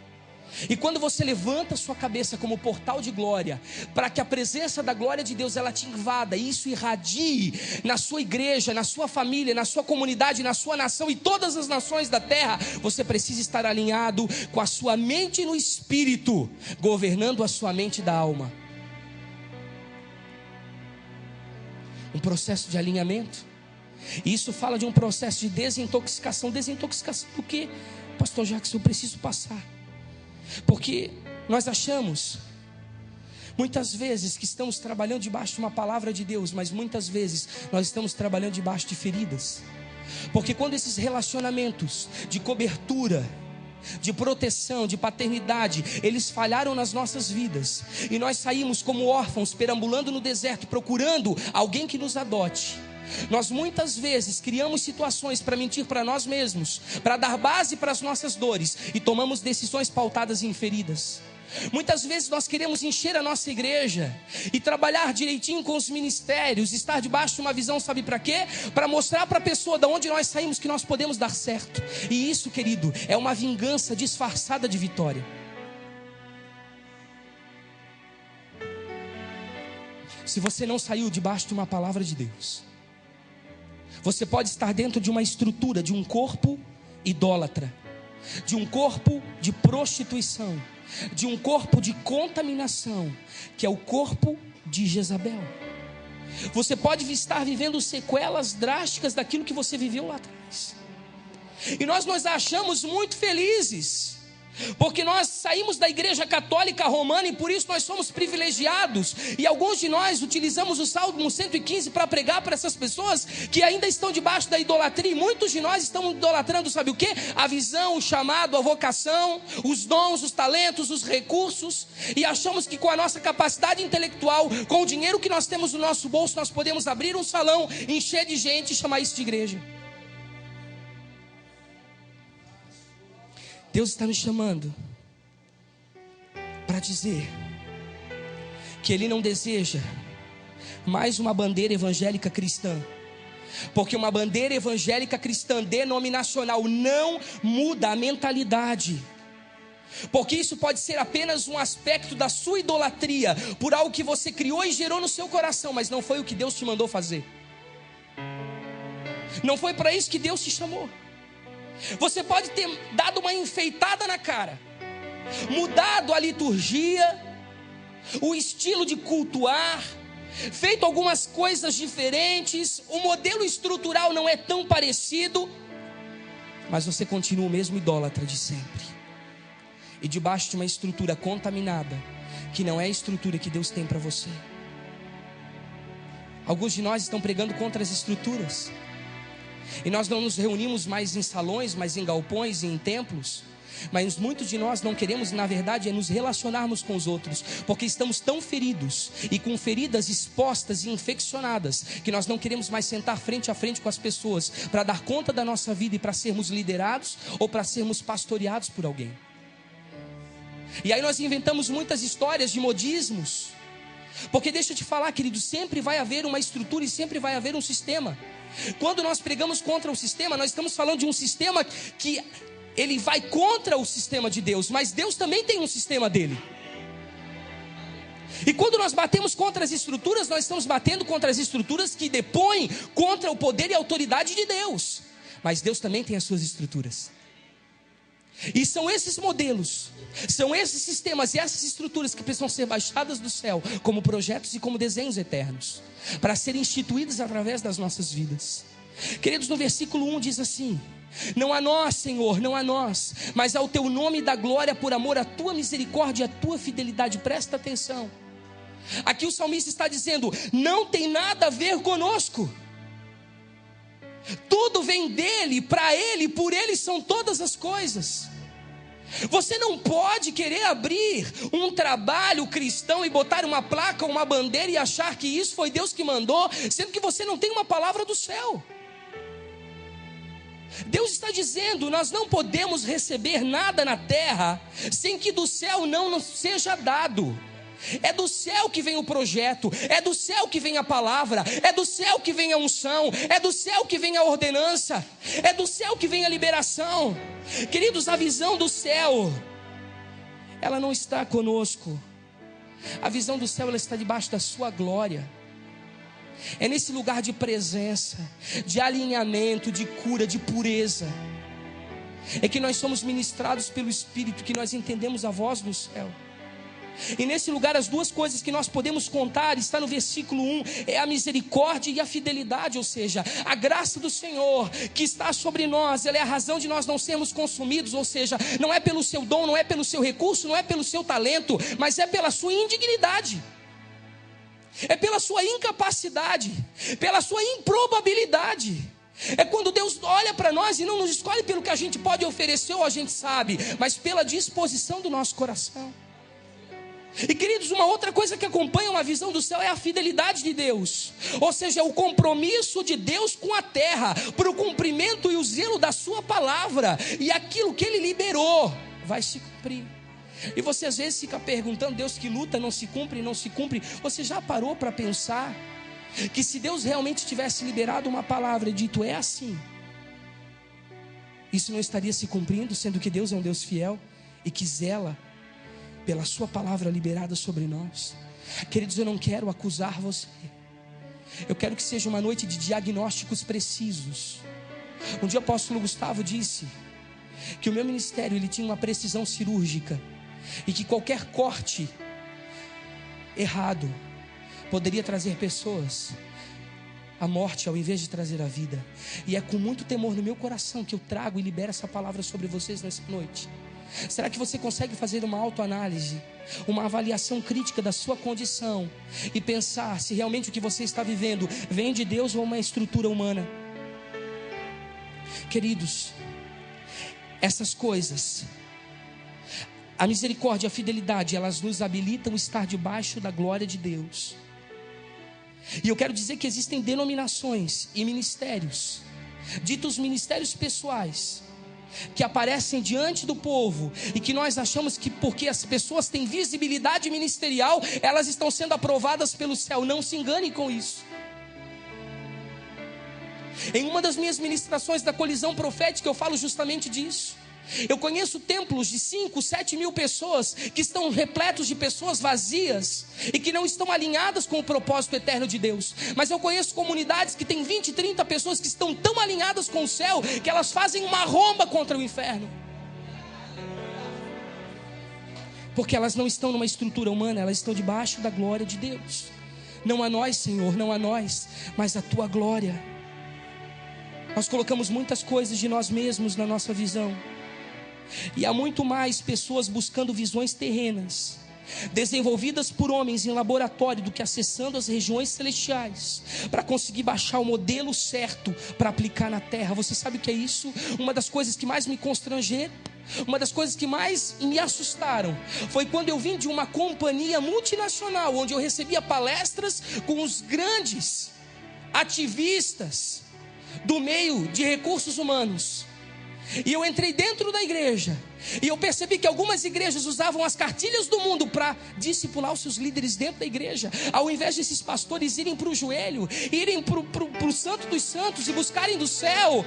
E quando você levanta a sua cabeça como portal de glória, para que a presença da glória de Deus ela te invada, e isso irradie na sua igreja, na sua família, na sua comunidade, na sua nação e todas as nações da terra, você precisa estar alinhado com a sua mente no espírito, governando a sua mente da alma. Um processo de alinhamento. E isso fala de um processo de desintoxicação. Desintoxicação do quê? Pastor Jackson, eu preciso passar. Porque nós achamos, Muitas vezes que estamos trabalhando debaixo de uma palavra de Deus, mas muitas vezes nós estamos trabalhando debaixo de feridas. Porque quando esses relacionamentos de cobertura, de proteção, de paternidade, eles falharam nas nossas vidas, e nós saímos como órfãos, perambulando no deserto, procurando alguém que nos adote, nós muitas vezes criamos situações para mentir para nós mesmos, para dar base para as nossas dores, e tomamos decisões pautadas em feridas. Muitas vezes nós queremos encher a nossa igreja e trabalhar direitinho com os ministérios, estar debaixo de uma visão, sabe para quê? Para mostrar para a pessoa de onde nós saímos que nós podemos dar certo. E isso, querido, é uma vingança disfarçada de vitória. Se você não saiu debaixo de uma palavra de Deus, você pode estar dentro de uma estrutura, de um corpo idólatra, de um corpo de prostituição, de um corpo de contaminação, que é o corpo de Jezabel. Você pode estar vivendo sequelas drásticas daquilo que você viveu lá atrás. E nós nos achamos muito felizes, porque nós saímos da igreja católica romana e por isso nós somos privilegiados. E alguns de nós utilizamos o Salmo 115 para pregar para essas pessoas que ainda estão debaixo da idolatria. E muitos de nós estão idolatrando, sabe o quê? A visão, o chamado, a vocação, os dons, os talentos, os recursos. E achamos que com a nossa capacidade intelectual, com o dinheiro que nós temos no nosso bolso, nós podemos abrir um salão, encher de gente e chamar isso de igreja. Deus está me chamando para dizer que Ele não deseja mais uma bandeira evangélica cristã, porque uma bandeira evangélica cristã denominacional não muda a mentalidade, porque isso pode ser apenas um aspecto da sua idolatria, por algo que você criou e gerou no seu coração, mas não foi o que Deus te mandou fazer, não foi para isso que Deus te chamou. Você pode ter dado uma enfeitada na cara, mudado a liturgia, o estilo de cultuar, feito algumas coisas diferentes, o modelo estrutural não é tão parecido, mas você continua o mesmo idólatra de sempre, e debaixo de uma estrutura contaminada, que não é a estrutura que Deus tem para você. Alguns de nós estão pregando contra as estruturas, e nós não nos reunimos mais em salões, mas em galpões e em templos. Mas muitos de nós não queremos, na verdade, é nos relacionarmos com os outros, porque estamos tão feridos e com feridas expostas e infeccionadas, que nós não queremos mais sentar frente a frente com as pessoas para dar conta da nossa vida e para sermos liderados ou para sermos pastoreados por alguém. E aí nós inventamos muitas histórias de modismos, porque deixa eu te falar, querido, sempre vai haver uma estrutura e sempre vai haver um sistema. Quando nós pregamos contra o sistema, nós estamos falando de um sistema que ele vai contra o sistema de Deus, mas Deus também tem um sistema dele. E quando nós batemos contra as estruturas, nós estamos batendo contra as estruturas que depõem contra o poder e a autoridade de Deus. Mas Deus também tem as suas estruturas. E são esses modelos, são esses sistemas e essas estruturas que precisam ser baixadas do céu como projetos e como desenhos eternos, para serem instituídos através das nossas vidas. Queridos, no versículo 1 diz assim: não a nós, Senhor, não a nós, mas ao teu nome da glória, por amor à tua misericórdia e à tua fidelidade. Presta atenção, aqui o salmista está dizendo: não tem nada a ver conosco, tudo vem dele, para ele, por ele são todas as coisas. Você não pode querer abrir um trabalho cristão e botar uma placa, uma bandeira e achar que isso foi Deus que mandou, sendo que você não tem uma palavra do céu. Deus está dizendo: nós não podemos receber nada na terra sem que do céu não nos seja dado. É do céu que vem o projeto, é do céu que vem a palavra, é do céu que vem a unção, é do céu que vem a ordenança, é do céu que vem a liberação. Queridos, a visão do céu, ela não está conosco. A visão do céu, ela está debaixo da sua glória. É nesse lugar de presença, de alinhamento, de cura, de pureza, é que nós somos ministrados pelo Espírito, que nós entendemos a voz do céu. E nesse lugar as duas coisas que nós podemos contar, está no versículo 1, é a misericórdia e a fidelidade, ou seja, a graça do Senhor que está sobre nós, ela é a razão de nós não sermos consumidos, ou seja, não é pelo seu dom, não é pelo seu recurso, não é pelo seu talento, mas é pela sua indignidade, é pela sua incapacidade, pela sua improbabilidade. É quando Deus olha para nós e não nos escolhe pelo que a gente pode oferecer ou a gente sabe, mas pela disposição do nosso coração. E queridos, uma outra coisa que acompanha uma visão do céu é a fidelidade de Deus, ou seja, é o compromisso de Deus com a terra, para o cumprimento e o zelo da sua palavra, e aquilo que Ele liberou vai se cumprir. E você às vezes fica perguntando, Deus que luta, não se cumpre, não se cumpre. Você já parou para pensar que se Deus realmente tivesse liberado uma palavra e dito é assim, isso não estaria se cumprindo, sendo que Deus é um Deus fiel e que zela pela sua palavra liberada sobre nós? Queridos, eu não quero acusar você, eu quero que seja uma noite de diagnósticos precisos. Um dia o apóstolo Gustavo disse que o meu ministério ele tinha uma precisão cirúrgica, e que qualquer corte errado poderia trazer pessoas à morte ao invés de trazer a vida. E é com muito temor no meu coração que eu trago e libero essa palavra sobre vocês nessa noite. Será que você consegue fazer uma autoanálise, uma avaliação crítica da sua condição e pensar se realmente o que você está vivendo vem de Deus ou uma estrutura humana? Queridos, essas coisas, a misericórdia e a fidelidade, elas nos habilitam a estar debaixo da glória de Deus. E eu quero dizer que existem denominações e ministérios, ditos ministérios pessoais, que aparecem diante do povo e que nós achamos que porque as pessoas têm visibilidade ministerial, elas estão sendo aprovadas pelo céu. Não se engane com isso. Em uma das minhas ministrações da colisão profética eu falo justamente disso. Eu conheço templos de 5, 7 mil pessoas que estão repletos de pessoas vazias e que não estão alinhadas com o propósito eterno de Deus. Mas eu conheço comunidades que têm 20, 30 pessoas que estão tão alinhadas com o céu que elas fazem uma romba contra o inferno, porque elas não estão numa estrutura humana, elas estão debaixo da glória de Deus. Não a nós, Senhor, não a nós, mas a Tua glória. Nós colocamos muitas coisas de nós mesmos na nossa visão, e há muito mais pessoas buscando visões terrenas, desenvolvidas por homens em laboratório, do que acessando as regiões celestiais para conseguir baixar o modelo certo para aplicar na terra. Você sabe o que é isso? Uma das coisas que mais me constrangeram, uma das coisas que mais me assustaram, foi quando eu vim de uma companhia multinacional, onde eu recebia palestras com os grandes ativistas do meio de recursos humanos. E eu entrei dentro da igreja e eu percebi que algumas igrejas usavam as cartilhas do mundo para discipular os seus líderes dentro da igreja, ao invés desses pastores irem para o joelho, irem para o santo dos santos e buscarem do céu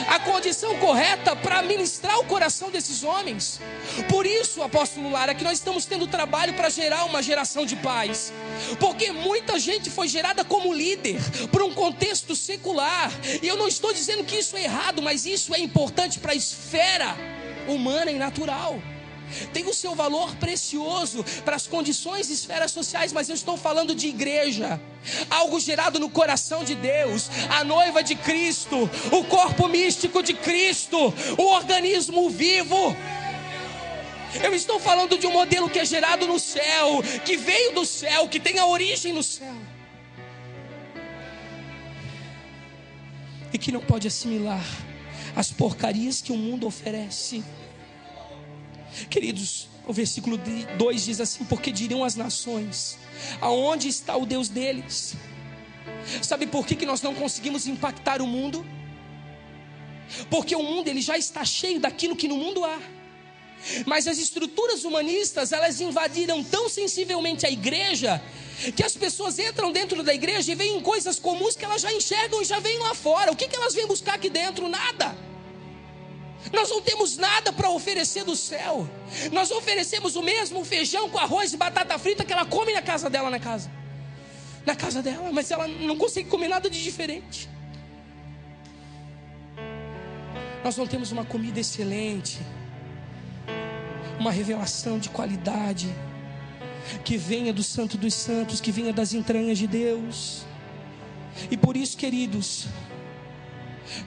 a condição correta para ministrar o coração desses homens. Por isso, apóstolo Lara, que nós estamos tendo trabalho para gerar uma geração de paz, porque muita gente foi gerada como líder por um contexto secular. E eu não estou dizendo que isso é errado, mas isso é importante para a esfera humana e natural. Tem o seu valor precioso para as condições e esferas sociais, mas eu estou falando de igreja, algo gerado no coração de Deus, a noiva de Cristo, o corpo místico de Cristo, o organismo vivo. Eu estou falando de um modelo que é gerado no céu, que veio do céu, que tem a origem no céu, e que não pode assimilar as porcarias que o mundo oferece. Queridos, o versículo 2 diz assim: porque dirão as nações, aonde está o Deus deles? Sabe por que nós não conseguimos impactar o mundo? Porque o mundo ele já está cheio daquilo que no mundo há. Mas as estruturas humanistas, elas invadiram tão sensivelmente a igreja, que as pessoas entram dentro da igreja e veem coisas comuns que elas já enxergam e já veem lá fora. O que elas vêm buscar aqui dentro? Nada. Nós não temos nada para oferecer do céu. Nós oferecemos o mesmo feijão com arroz e batata frita que ela come na casa dela, na casa dela, mas ela não consegue comer nada de diferente. Nós não temos uma comida excelente, uma revelação de qualidade. que venha do Santo dos Santos, que venha das entranhas de Deus. E por isso, queridos,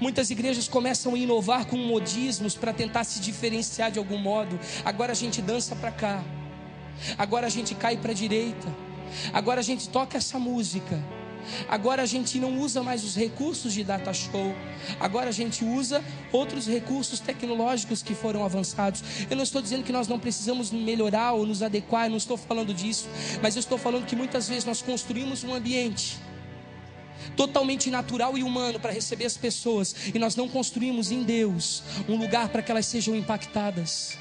muitas igrejas começam a inovar com modismos para tentar se diferenciar de algum modo. Agora a gente dança para cá, agora a gente cai para a direita, agora a gente toca essa música, agora a gente não usa mais os recursos de data show, agora a gente usa outros recursos tecnológicos que foram avançados. Eu não estou dizendo que nós não precisamos melhorar ou nos adequar, eu não estou falando disso, mas eu estou falando que muitas vezes nós construímos um ambiente totalmente natural e humano para receber as pessoas, e nós não construímos em Deus um lugar para que elas sejam impactadas.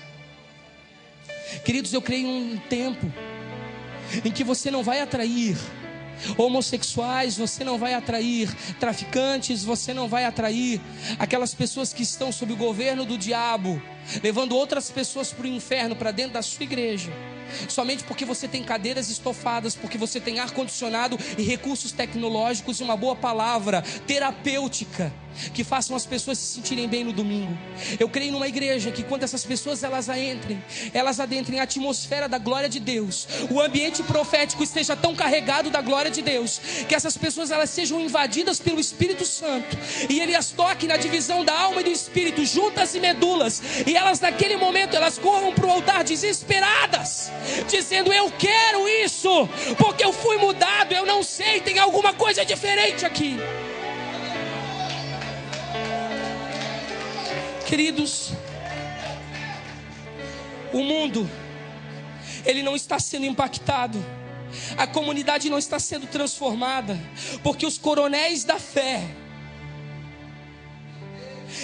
Queridos, eu creio em um tempo em que você não vai atrair homossexuais, você não vai atrair traficantes, você não vai atrair aquelas pessoas que estão sob o governo do diabo, levando outras pessoas para o inferno, para dentro da sua igreja, somente porque você tem cadeiras estofadas, porque você tem ar-condicionado e recursos tecnológicos e uma boa palavra terapêutica que façam as pessoas se sentirem bem no domingo. Eu creio numa igreja que quando essas pessoas elas adentrem a atmosfera da glória de Deus, o ambiente profético esteja tão carregado da glória de Deus, que essas pessoas elas sejam invadidas pelo Espírito Santo, e Ele as toque na divisão da alma e do Espírito, juntas e medulas, e elas naquele momento elas corram para o altar desesperadas, dizendo: eu quero isso, porque eu fui mudado, eu não sei, tem alguma coisa diferente aqui. Queridos, o mundo, ele não está sendo impactado, a comunidade não está sendo transformada, porque os coronéis da fé,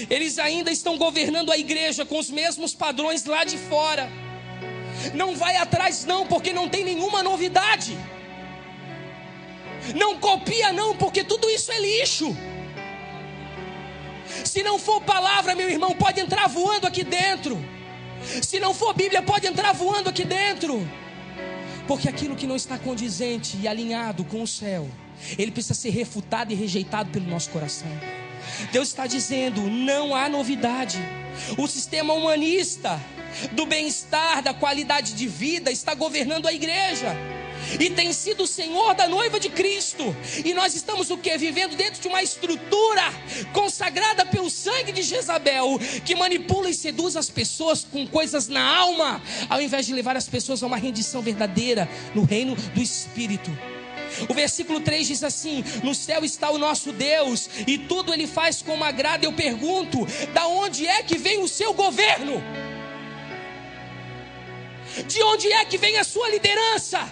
eles ainda estão governando a igreja com os mesmos padrões lá de fora. Não vai atrás não, porque não tem nenhuma novidade. Não copia não, porque tudo isso é lixo. Se não for palavra, meu irmão, pode entrar voando aqui dentro. Se não for Bíblia, pode entrar voando aqui dentro. Porque aquilo que não está condizente e alinhado com o céu, ele precisa ser refutado e rejeitado pelo nosso coração. Deus está dizendo: não há novidade. O sistema humanista do bem-estar, da qualidade de vida está governando a igreja, e tem sido o Senhor da noiva de Cristo. E nós estamos o quê? Vivendo dentro de uma estrutura consagrada pelo sangue de Jezabel, que manipula e seduz as pessoas com coisas na alma, ao invés de levar as pessoas a uma rendição verdadeira no reino do Espírito. O versículo 3 diz assim: no céu está o nosso Deus, e tudo Ele faz como agrada. Eu pergunto: da onde é que vem o seu governo? De onde é que vem a sua liderança?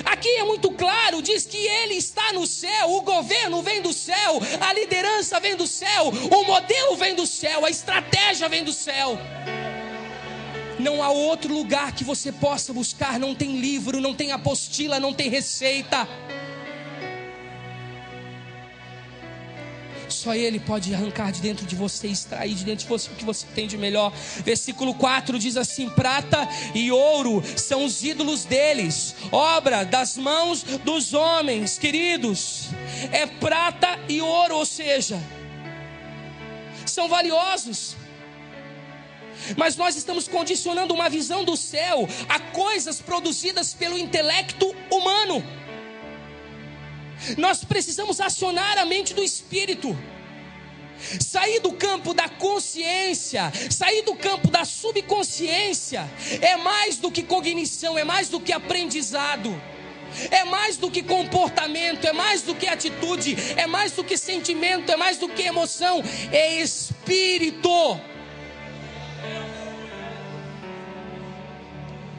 Aqui é muito claro, diz que Ele está no céu, o governo vem do céu, a liderança vem do céu, o modelo vem do céu, a estratégia vem do céu. Não há outro lugar que você possa buscar, não tem livro, não tem apostila, não tem receita. Só Ele pode arrancar de dentro de você, extrair de dentro de você o que você tem de melhor. Versículo 4 diz assim: prata e ouro são os ídolos deles, obra das mãos dos homens. Queridos, é prata e ouro, ou seja, são valiosos. Mas nós estamos condicionando uma visão do céu a coisas produzidas pelo intelecto humano. Nós precisamos acionar a mente do Espírito, sair do campo da consciência, sair do campo da subconsciência. É mais do que cognição, é mais do que aprendizado, é mais do que comportamento, é mais do que atitude, é mais do que sentimento, é mais do que emoção, é Espírito.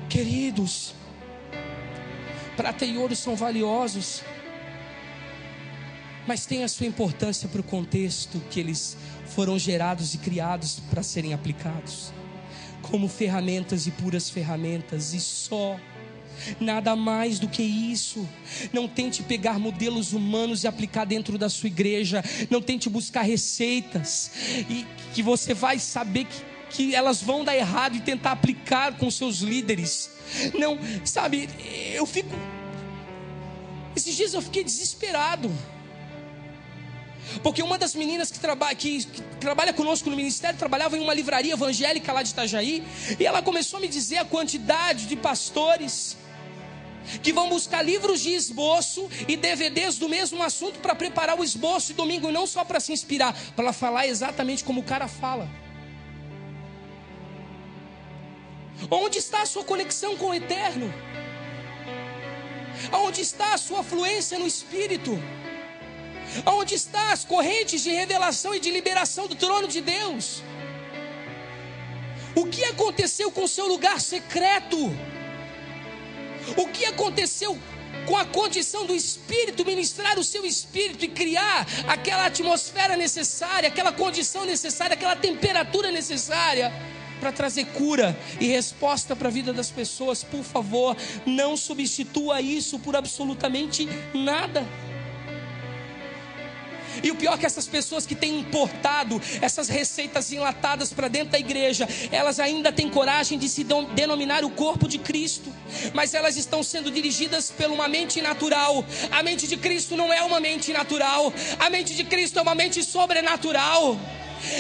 Queridos, prata e ouro são valiosos, mas tem a sua importância para o contexto que eles foram gerados e criados para serem aplicados, como ferramentas e puras ferramentas, e só, nada mais do que isso. Não tente pegar modelos humanos e aplicar dentro da sua igreja, não tente buscar receitas e que você vai saber que elas vão dar errado e tentar aplicar com seus líderes. Não, sabe, esses dias eu fiquei desesperado, Porque uma das meninas que trabalha conosco no ministério, trabalhava em uma livraria evangélica lá de Itajaí, e ela começou a me dizer a quantidade de pastores que vão buscar livros de esboço e DVDs do mesmo assunto para preparar o esboço de domingo, e não só para se inspirar, para falar exatamente como o cara fala. Onde está a sua conexão com o eterno? Onde está a sua fluência no Espírito? Onde estão as correntes de revelação e de liberação do trono de Deus? O que aconteceu com o seu lugar secreto? O que aconteceu com a condição do Espírito ministrar o seu Espírito e criar aquela atmosfera necessária, aquela condição necessária, aquela temperatura necessária para trazer cura e resposta para a vida das pessoas? Por favor, não substitua isso por absolutamente nada. E o pior é que essas pessoas que têm importado essas receitas enlatadas para dentro da igreja, elas ainda têm coragem de se denominar o corpo de Cristo, mas elas estão sendo dirigidas por uma mente natural. A mente de Cristo não é uma mente natural, a mente de Cristo é uma mente sobrenatural.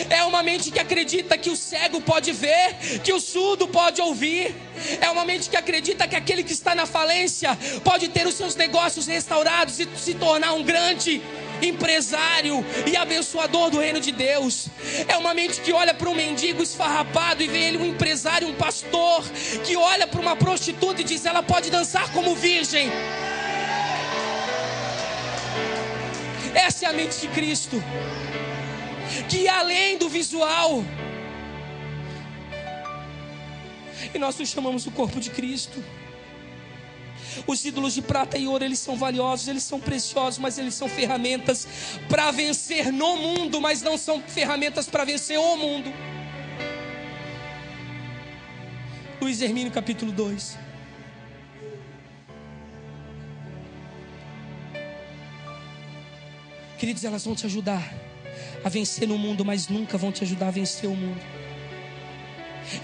É uma mente que acredita que o cego pode ver, que o surdo pode ouvir. É uma mente que acredita que aquele que está na falência pode ter os seus negócios restaurados e se tornar um grande empresário e abençoador do reino de Deus. É uma mente que olha para um mendigo esfarrapado e vê ele um empresário, um pastor, que olha para uma prostituta e diz: ela pode dançar como virgem. Essa é a mente de Cristo, que é além do visual. E nós nos chamamos o corpo de Cristo. Os ídolos de prata e ouro, eles são valiosos, eles são preciosos, mas eles são ferramentas para vencer no mundo, mas não são ferramentas para vencer o mundo. Luiz Hermínio, capítulo 2. Queridos, elas vão te ajudar a vencer no mundo, mas nunca vão te ajudar a vencer o mundo.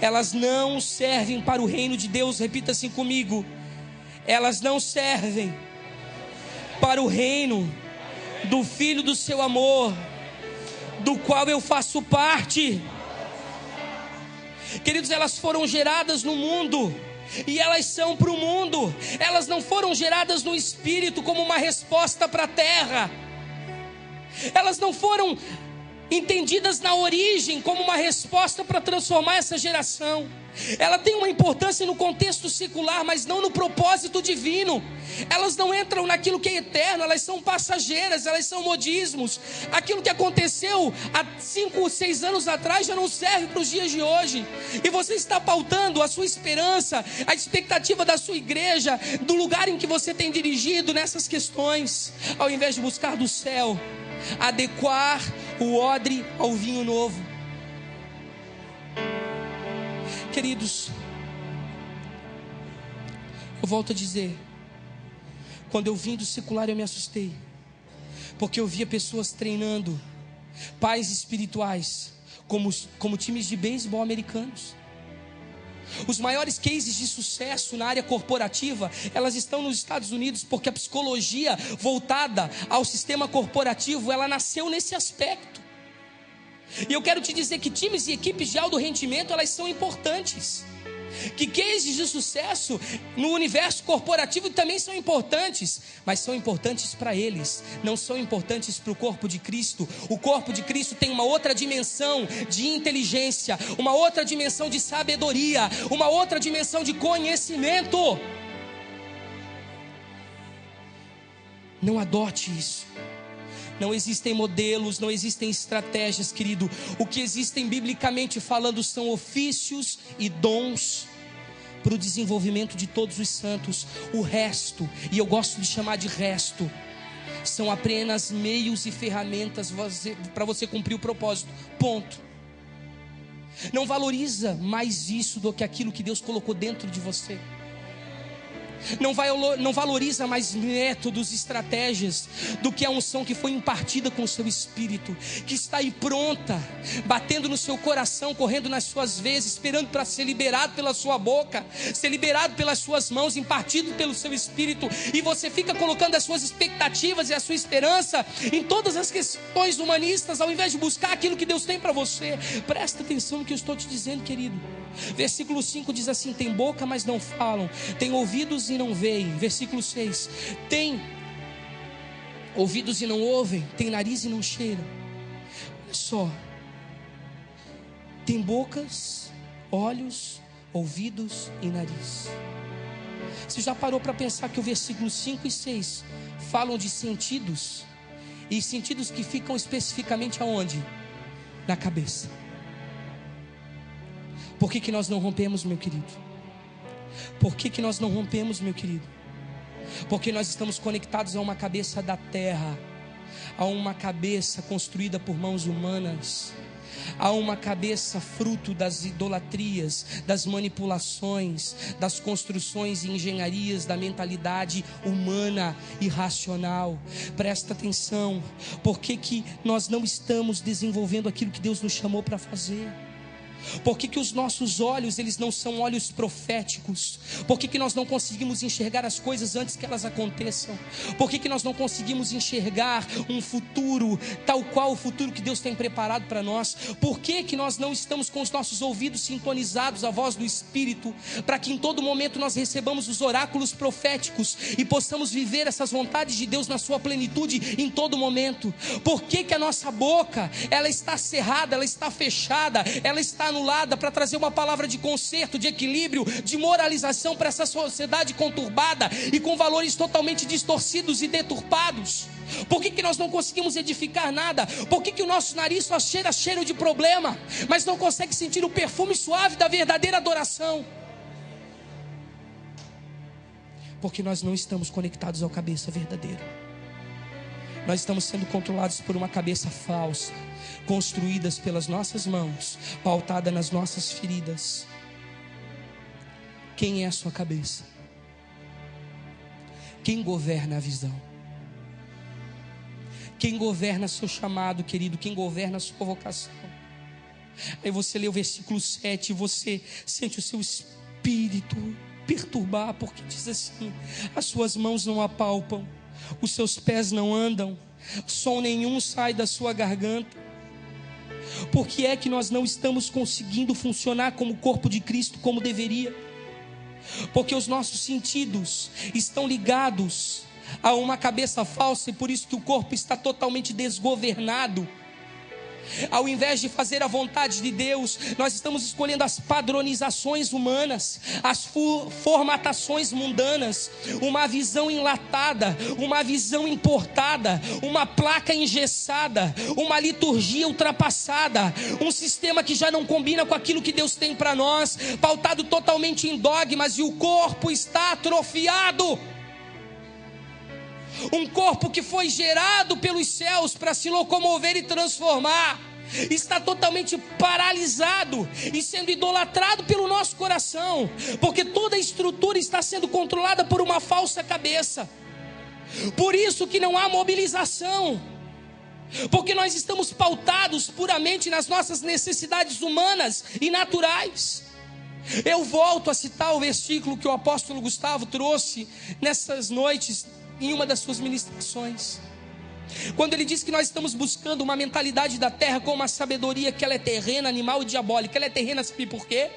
Elas não servem para o reino de Deus. Repita assim comigo: elas não servem para o reino do Filho do seu amor, do qual eu faço parte. Queridos, elas foram geradas no mundo e elas são para o mundo. Elas não foram geradas no Espírito como uma resposta para a terra. Elas não foram entendidas na origem como uma resposta para transformar essa geração. Ela tem uma importância no contexto secular, mas não no propósito divino. Elas não entram naquilo que é eterno, elas são passageiras, elas são modismos. Aquilo que aconteceu há 5 ou 6 anos atrás já não serve para os dias de hoje. E você está pautando a sua esperança, a expectativa da sua igreja, do lugar em que você tem dirigido nessas questões, ao invés de buscar do céu adequar o odre ao vinho novo. Queridos, eu volto a dizer, quando eu vim do secular eu me assustei, porque eu via pessoas treinando pais espirituais como times de beisebol americanos. Os maiores cases de sucesso na área corporativa, elas estão nos Estados Unidos, porque a psicologia voltada ao sistema corporativo, ela nasceu nesse aspecto. E eu quero te dizer que times e equipes de alto rendimento, elas são importantes. Que cases de sucesso no universo corporativo também são importantes, mas são importantes para eles, não são importantes para o corpo de Cristo. O corpo de Cristo tem uma outra dimensão de inteligência, uma outra dimensão de sabedoria, uma outra dimensão de conhecimento. Não adote isso. Não existem modelos, não existem estratégias, querido. O que existem biblicamente falando são ofícios e dons para o desenvolvimento de todos os santos. O resto, e eu gosto de chamar de resto, são apenas meios e ferramentas para você cumprir o propósito. Ponto. Não valoriza mais isso do que aquilo que Deus colocou dentro de você. não valoriza mais métodos, estratégias, do que a unção que foi impartida com o seu espírito, que está aí pronta, batendo no seu coração, correndo nas suas veias, esperando para ser liberado pela sua boca, ser liberado pelas suas mãos, impartido pelo seu espírito, e você fica colocando as suas expectativas e a sua esperança em todas as questões humanistas, ao invés de buscar aquilo que Deus tem para você. Presta atenção no que eu estou te dizendo, querido. Versículo 5 diz assim: tem boca, mas não falam, tem ouvidos e não veem. Versículo 6: tem ouvidos e não ouvem, tem nariz e não cheiram. Olha só, tem bocas, olhos, ouvidos e nariz. Você já parou para pensar que o versículo 5 e 6 falam de sentidos, e sentidos que ficam especificamente aonde? Na cabeça. Por que nós não rompemos, meu querido? Por que nós não rompemos, meu querido? Porque nós estamos conectados a uma cabeça da terra, a uma cabeça construída por mãos humanas, a uma cabeça fruto das idolatrias, das manipulações, das construções e engenharias da mentalidade humana e racional. Presta atenção, por que nós não estamos desenvolvendo aquilo que Deus nos chamou para fazer? Por que os nossos olhos, eles não são olhos proféticos? Por que nós não conseguimos enxergar as coisas antes que elas aconteçam? Por que nós não conseguimos enxergar um futuro tal qual o futuro que Deus tem preparado para nós? Por que nós não estamos com os nossos ouvidos sintonizados à voz do Espírito, para que em todo momento nós recebamos os oráculos proféticos e possamos viver essas vontades de Deus na sua plenitude em todo momento? Por que a nossa boca, ela está cerrada, ela está fechada, ela está anulada para trazer uma palavra de conserto, de equilíbrio, de moralização para essa sociedade conturbada e com valores totalmente distorcidos e deturpados? Por que nós não conseguimos edificar nada? Por que o nosso nariz só cheira cheiro de problema, mas não consegue sentir o perfume suave da verdadeira adoração? Porque nós não estamos conectados ao cabeça verdadeira. Nós estamos sendo controlados por uma cabeça falsa, construídas pelas nossas mãos, pautada nas nossas feridas. Quem é a sua cabeça? Quem governa a visão? Quem governa seu chamado, querido? Quem governa a sua vocação? Aí você lê o versículo 7 e você sente o seu espírito perturbar, porque diz assim: as suas mãos não apalpam, os seus pés não andam, som nenhum sai da sua garganta. Por que é que nós não estamos conseguindo funcionar como corpo de Cristo como deveria? Porque os nossos sentidos estão ligados a uma cabeça falsa, e por isso que o corpo está totalmente desgovernado. Ao invés de fazer a vontade de Deus, nós estamos escolhendo as padronizações humanas, as formatações mundanas, uma visão enlatada, uma visão importada, uma placa engessada, uma liturgia ultrapassada, um sistema que já não combina com aquilo que Deus tem para nós, pautado totalmente em dogmas, e o corpo está atrofiado. Um corpo que foi gerado pelos céus para se locomover e transformar, está totalmente paralisado e sendo idolatrado pelo nosso coração, porque toda a estrutura está sendo controlada por uma falsa cabeça. Por isso que não há mobilização, porque nós estamos pautados puramente nas nossas necessidades humanas e naturais. Eu volto a citar o versículo que o apóstolo Gustavo trouxe nessas noites, em uma das suas ministrações, quando ele diz que nós estamos buscando uma mentalidade da terra com uma sabedoria que ela é terrena, animal e diabólica. Ela é terrena, sabe por quê?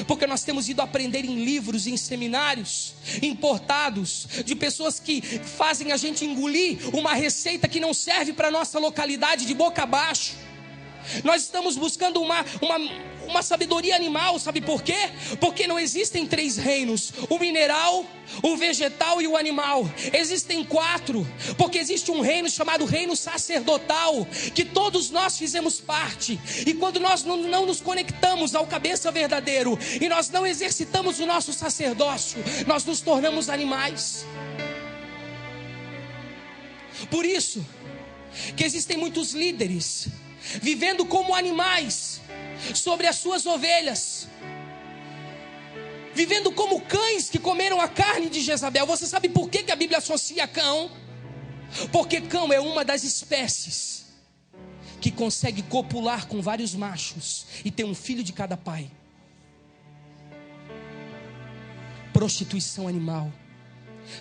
Porque nós temos ido aprender em livros, em seminários importados, de pessoas que fazem a gente engolir uma receita que não serve para a nossa localidade de boca abaixo. Nós estamos buscando uma sabedoria animal, sabe por quê? Porque não existem 3 reinos: o mineral, o vegetal e o animal. Existem 4, porque existe um reino chamado reino sacerdotal, que todos nós fizemos parte. E quando nós não nos conectamos ao cabeça verdadeiro, e nós não exercitamos o nosso sacerdócio, nós nos tornamos animais. Por isso que existem muitos líderes vivendo como animais sobre as suas ovelhas, vivendo como cães que comeram a carne de Jezabel. Você sabe por que a Bíblia associa cão? Porque cão é uma das espécies que consegue copular com vários machos e ter um filho de cada pai. Prostituição animal,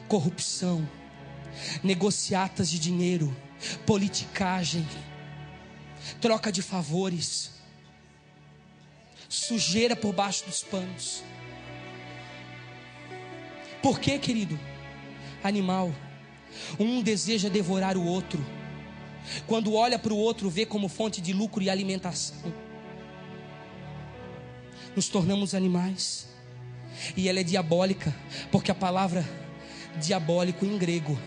corrupção, negociatas de dinheiro, politicagem, troca de favores, sujeira por baixo dos panos. Por quê, querido? Animal. Um deseja devorar o outro. Quando olha para o outro, vê como fonte de lucro e alimentação. Nos tornamos animais. E ela é diabólica, porque a palavra diabólico em grego,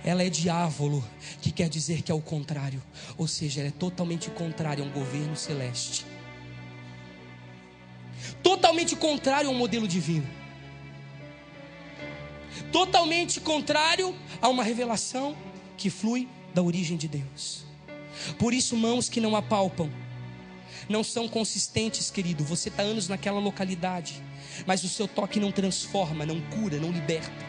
ela é diávolo, que quer dizer que é o contrário. Ou seja, ela é totalmente contrária a um governo celeste, totalmente contrário ao modelo divino, totalmente contrário a uma revelação que flui da origem de Deus. Por isso, mãos que não apalpam não são consistentes, querido. Você está anos naquela localidade, mas o seu toque não transforma, não cura, não liberta.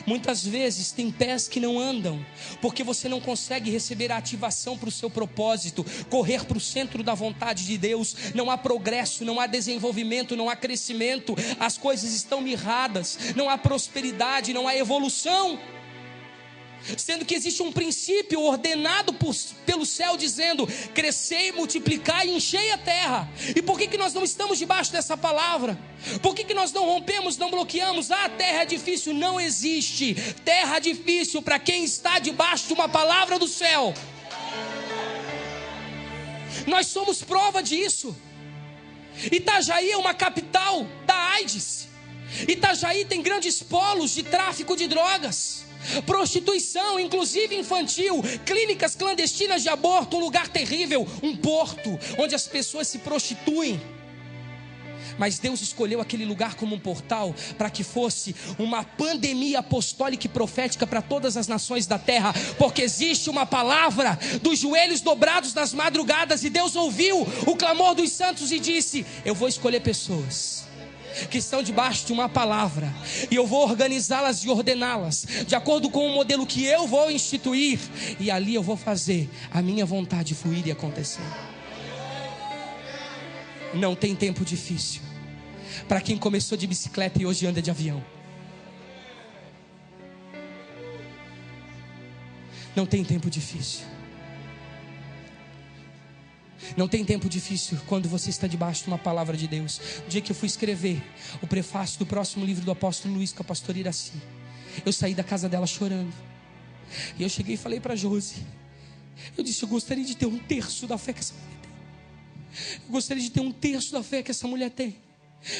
Muitas vezes tem pés que não andam, porque você não consegue receber a ativação para o seu propósito, correr para o centro da vontade de Deus. Não há progresso, não há desenvolvimento, não há crescimento. As coisas estão mirradas, não há prosperidade, não há evolução. Sendo que existe um princípio ordenado pelo céu, dizendo: crescei, multiplicai e enchei a terra. E por que nós não estamos debaixo dessa palavra? Por que nós não rompemos, não bloqueamos? Ah, terra é difícil. Não existe terra difícil para quem está debaixo de uma palavra do céu. Nós somos prova disso. Itajaí é uma capital da AIDS. Itajaí tem grandes polos de tráfico de drogas, prostituição, inclusive infantil, clínicas clandestinas de aborto, um lugar terrível, um porto onde as pessoas se prostituem. Mas Deus escolheu aquele lugar como um portal para que fosse uma pandemia apostólica e profética para todas as nações da terra, porque existe uma palavra dos joelhos dobrados nas madrugadas, e Deus ouviu o clamor dos santos e disse: eu vou escolher pessoas que estão debaixo de uma palavra, e eu vou organizá-las e ordená-las de acordo com o modelo que eu vou instituir, e ali eu vou fazer a minha vontade fluir e acontecer. Não tem tempo difícil para quem começou de bicicleta e hoje anda de avião. Não tem tempo difícil. Não tem tempo difícil quando você está debaixo de uma palavra de Deus. No dia que eu fui escrever o prefácio do próximo livro do apóstolo Luiz com a pastora Iraci, eu saí da casa dela chorando. E eu cheguei e falei para a Josi, eu disse: eu gostaria de ter um terço da fé que essa mulher tem. Eu gostaria de ter um terço da fé que essa mulher tem,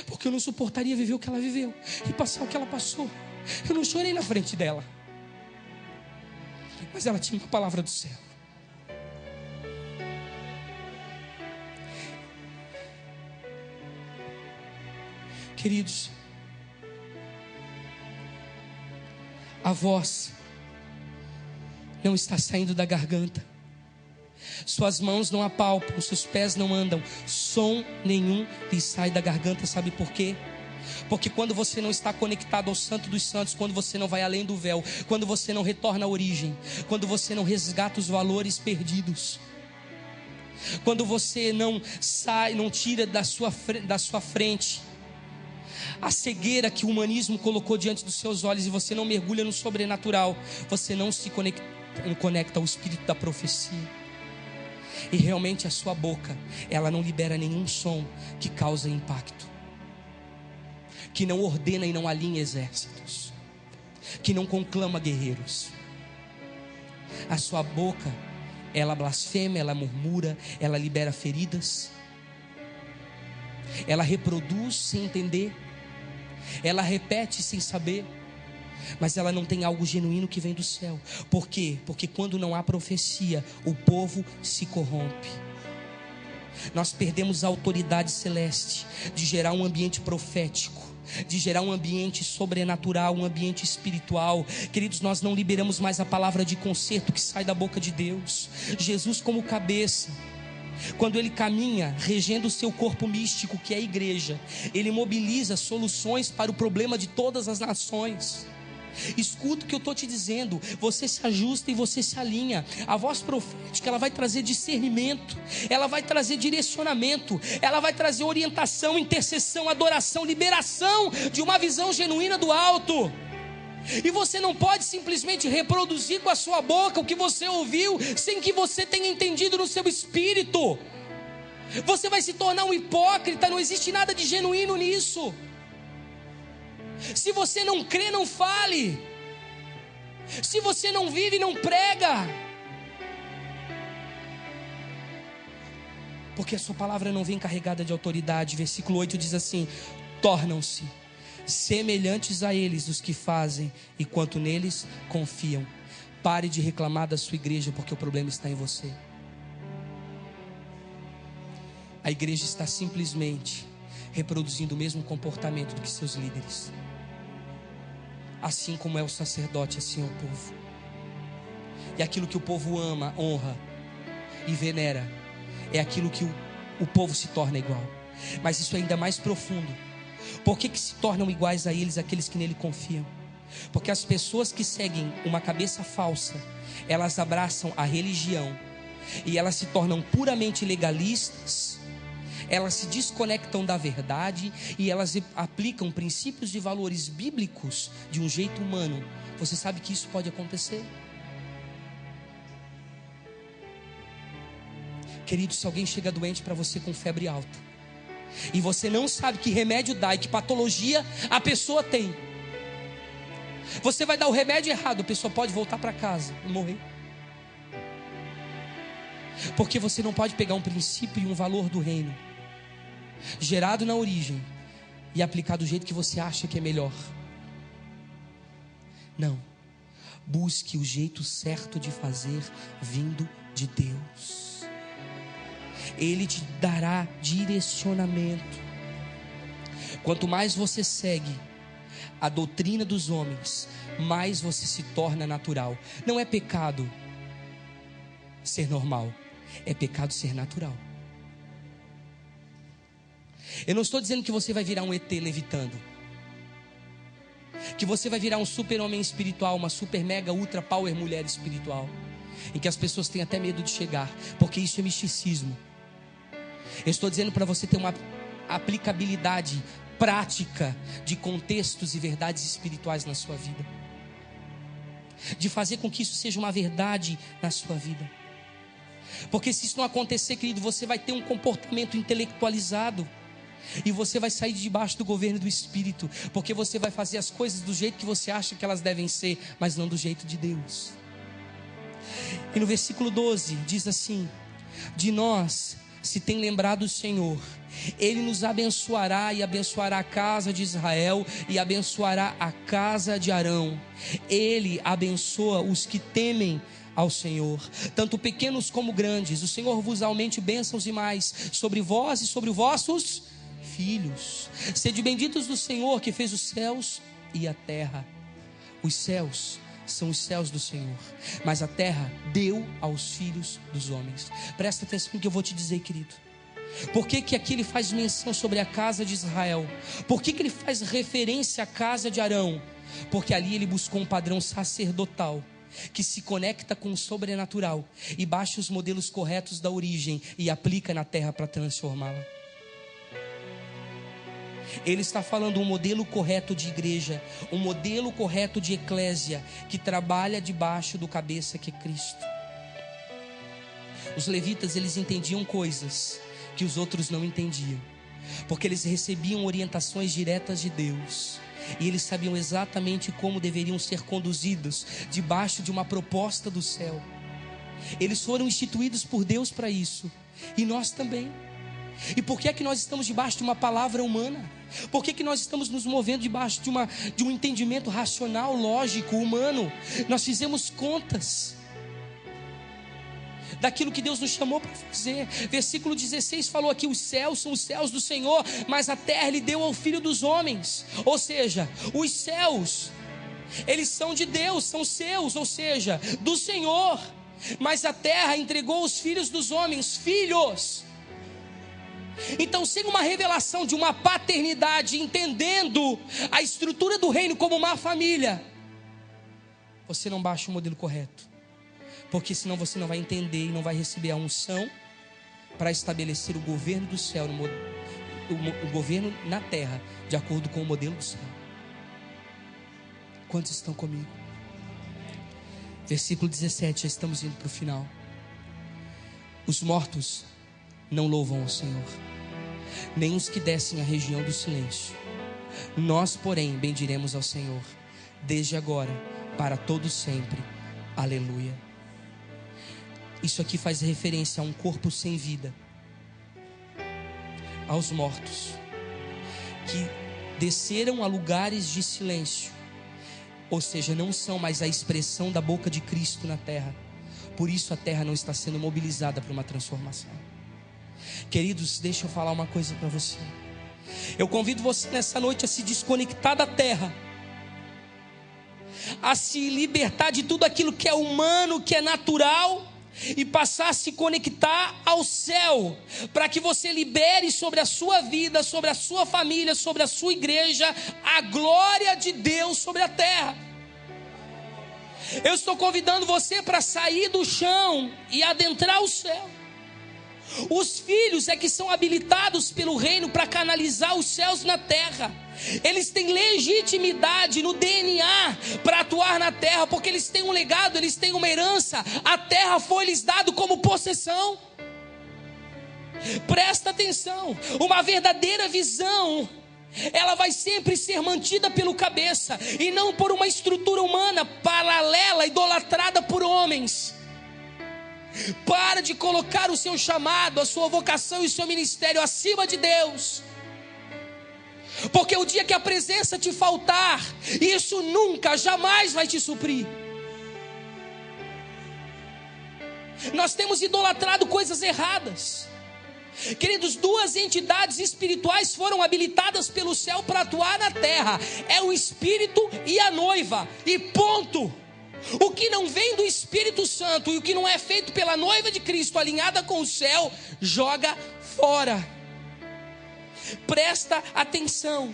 porque eu não suportaria viver o que ela viveu e passar o que ela passou. Eu não chorei na frente dela, mas ela tinha uma palavra do céu. Queridos, a voz não está saindo da garganta, suas mãos não apalpam, seus pés não andam, som nenhum lhe sai da garganta. Sabe por quê? Porque quando você não está conectado ao Santo dos Santos, quando você não vai além do véu, quando você não retorna à origem, quando você não resgata os valores perdidos, quando você não sai, não tira da sua frente a cegueira que o humanismo colocou diante dos seus olhos, e você não mergulha no sobrenatural, você não se conecta ao espírito da profecia. E realmente a sua boca, ela não libera nenhum som que causa impacto, que não ordena e não alinha exércitos, que não conclama guerreiros. A sua boca, ela blasfema, ela murmura, ela libera feridas, ela reproduz sem entender, ela repete sem saber, mas ela não tem algo genuíno que vem do céu. Por quê? Porque quando não há profecia, o povo se corrompe. Nós perdemos a autoridade celeste de gerar um ambiente profético, de gerar um ambiente sobrenatural, um ambiente espiritual. Queridos, nós não liberamos mais a palavra de conserto que sai da boca de Deus. Jesus como cabeça, quando ele caminha regendo o seu corpo místico, que é a igreja, ele mobiliza soluções para o problema de todas as nações. Escuta o que eu estou te dizendo, você se ajusta e você se alinha. A voz profética, ela vai trazer discernimento, ela vai trazer direcionamento, ela vai trazer orientação, intercessão, adoração, liberação de uma visão genuína do alto. E você não pode simplesmente reproduzir com a sua boca o que você ouviu, sem que você tenha entendido no seu espírito. Você vai se tornar um hipócrita, não existe nada de genuíno nisso. Se você não crê, não fale. Se você não vive, não prega. Porque a sua palavra não vem carregada de autoridade. Versículo 8 diz assim: tornam-se semelhantes a eles os que fazem e quanto neles confiam. Pare de reclamar da sua igreja, porque o problema está em você. A igreja está simplesmente reproduzindo o mesmo comportamento do que seus líderes. Assim como é o sacerdote, assim é o povo. E aquilo que o povo ama, honra e venera, é aquilo que o povo se torna igual. Mas isso é ainda mais profundo. Por que se tornam iguais a eles aqueles que nele confiam? Porque as pessoas que seguem uma cabeça falsa, elas abraçam a religião e elas se tornam puramente legalistas. Elas se desconectam da verdade e elas aplicam princípios e valores bíblicos de um jeito humano. Você sabe que isso pode acontecer? Querido, se alguém chega doente para você com febre alta e você não sabe que remédio dá e que patologia a pessoa tem, você vai dar o remédio errado, a pessoa pode voltar para casa e morrer. Porque você não pode pegar um princípio e um valor do reino gerado na origem e aplicar do jeito que você acha que é melhor. Não. Busque o jeito certo de fazer vindo de Deus. Ele te dará direcionamento. Quanto mais você segue a doutrina dos homens, mais você se torna natural. Não é pecado ser normal, é pecado ser natural. Eu não estou dizendo que você vai virar um ET levitando, que você vai virar um super homem espiritual, uma super mega ultra power mulher espiritual, em que as pessoas têm até medo de chegar, porque isso é misticismo. Eu estou dizendo para você ter uma aplicabilidade prática de contextos e verdades espirituais na sua vida, de fazer com que isso seja uma verdade na sua vida. Porque se isso não acontecer, querido, você vai ter um comportamento intelectualizado e você vai sair debaixo do governo do Espírito, porque você vai fazer as coisas do jeito que você acha que elas devem ser, mas não do jeito de Deus. E no versículo 12 diz assim: de nós se tem lembrado o Senhor, Ele nos abençoará e abençoará a casa de Israel e abençoará a casa de Arão. Ele abençoa os que temem ao Senhor, tanto pequenos como grandes. O Senhor vos aumente bênçãos e mais sobre vós e sobre os vossos filhos. Sede benditos do Senhor que fez os céus e a terra. Os céus são os céus do Senhor, mas a terra deu aos filhos dos homens. Presta atenção no que eu vou te dizer, querido. Por que aqui ele faz menção sobre a casa de Israel? Por que ele faz referência à casa de Arão? Porque ali ele buscou um padrão sacerdotal que se conecta com o sobrenatural e baixa os modelos corretos da origem e aplica na terra para transformá-la. Ele está falando um modelo correto de igreja, um modelo correto de eclésia, que trabalha debaixo do cabeça que é Cristo. Os levitas, eles entendiam coisas que os outros não entendiam, porque eles recebiam orientações diretas de Deus, e eles sabiam exatamente como deveriam ser conduzidos debaixo de uma proposta do céu. Eles foram instituídos por Deus para isso, e nós também. E por que é que nós estamos debaixo de uma palavra humana? Por que nós estamos nos movendo debaixo de um entendimento racional, lógico, humano? Nós fizemos contas daquilo que Deus nos chamou para fazer. Versículo 16 falou aqui: os céus são os céus do Senhor, mas a terra Ele deu ao Filho dos homens. Ou seja, os céus, eles são de Deus, são seus, ou seja, do Senhor. mas a terra entregou os filhos dos homens, filhos. Então, sem uma revelação de uma paternidade, entendendo a estrutura do reino como uma família, você não baixa o modelo correto, porque senão você não vai entender e não vai receber a unção para estabelecer o governo do céu, o governo na terra, de acordo com o modelo do céu. Quantos estão comigo? Versículo 17, já estamos indo para o final. Os mortos não louvam ao Senhor, nem os que descem à região do silêncio. Nós, porém, bendiremos ao Senhor, desde agora, para todo sempre. Aleluia. Isso aqui faz referência a um corpo sem vida, aos mortos, que desceram a lugares de silêncio, ou seja, não são mais a expressão da boca de Cristo na terra. Por isso a terra não está sendo mobilizada para uma transformação. Queridos, deixa eu falar uma coisa para você. Eu convido você nessa noite a se desconectar da terra, a se libertar de tudo aquilo que é humano, que é natural, e passar a se conectar ao céu, para que você libere sobre a sua vida, sobre a sua família, sobre a sua igreja, a glória de Deus sobre a terra. Eu estou convidando você para sair do chão e adentrar o céu. Os filhos é que são habilitados pelo reino para canalizar os céus na terra. Eles têm legitimidade no DNA para atuar na terra, porque eles têm um legado, eles têm uma herança. A terra foi lhes dado como possessão. Presta atenção, uma verdadeira visão, ela vai sempre ser mantida pelo cabeça, e não por uma estrutura humana paralela, idolatrada por homens. Para de colocar o seu chamado, a sua vocação e o seu ministério acima de Deus. Porque o dia que a presença te faltar, isso nunca, jamais vai te suprir. Nós temos idolatrado coisas erradas. Queridos, duas entidades espirituais foram habilitadas pelo céu para atuar na terra. É o Espírito e a noiva. E ponto. O que não vem do Espírito Santo e o que não é feito pela noiva de Cristo alinhada com o céu, joga fora. Presta atenção.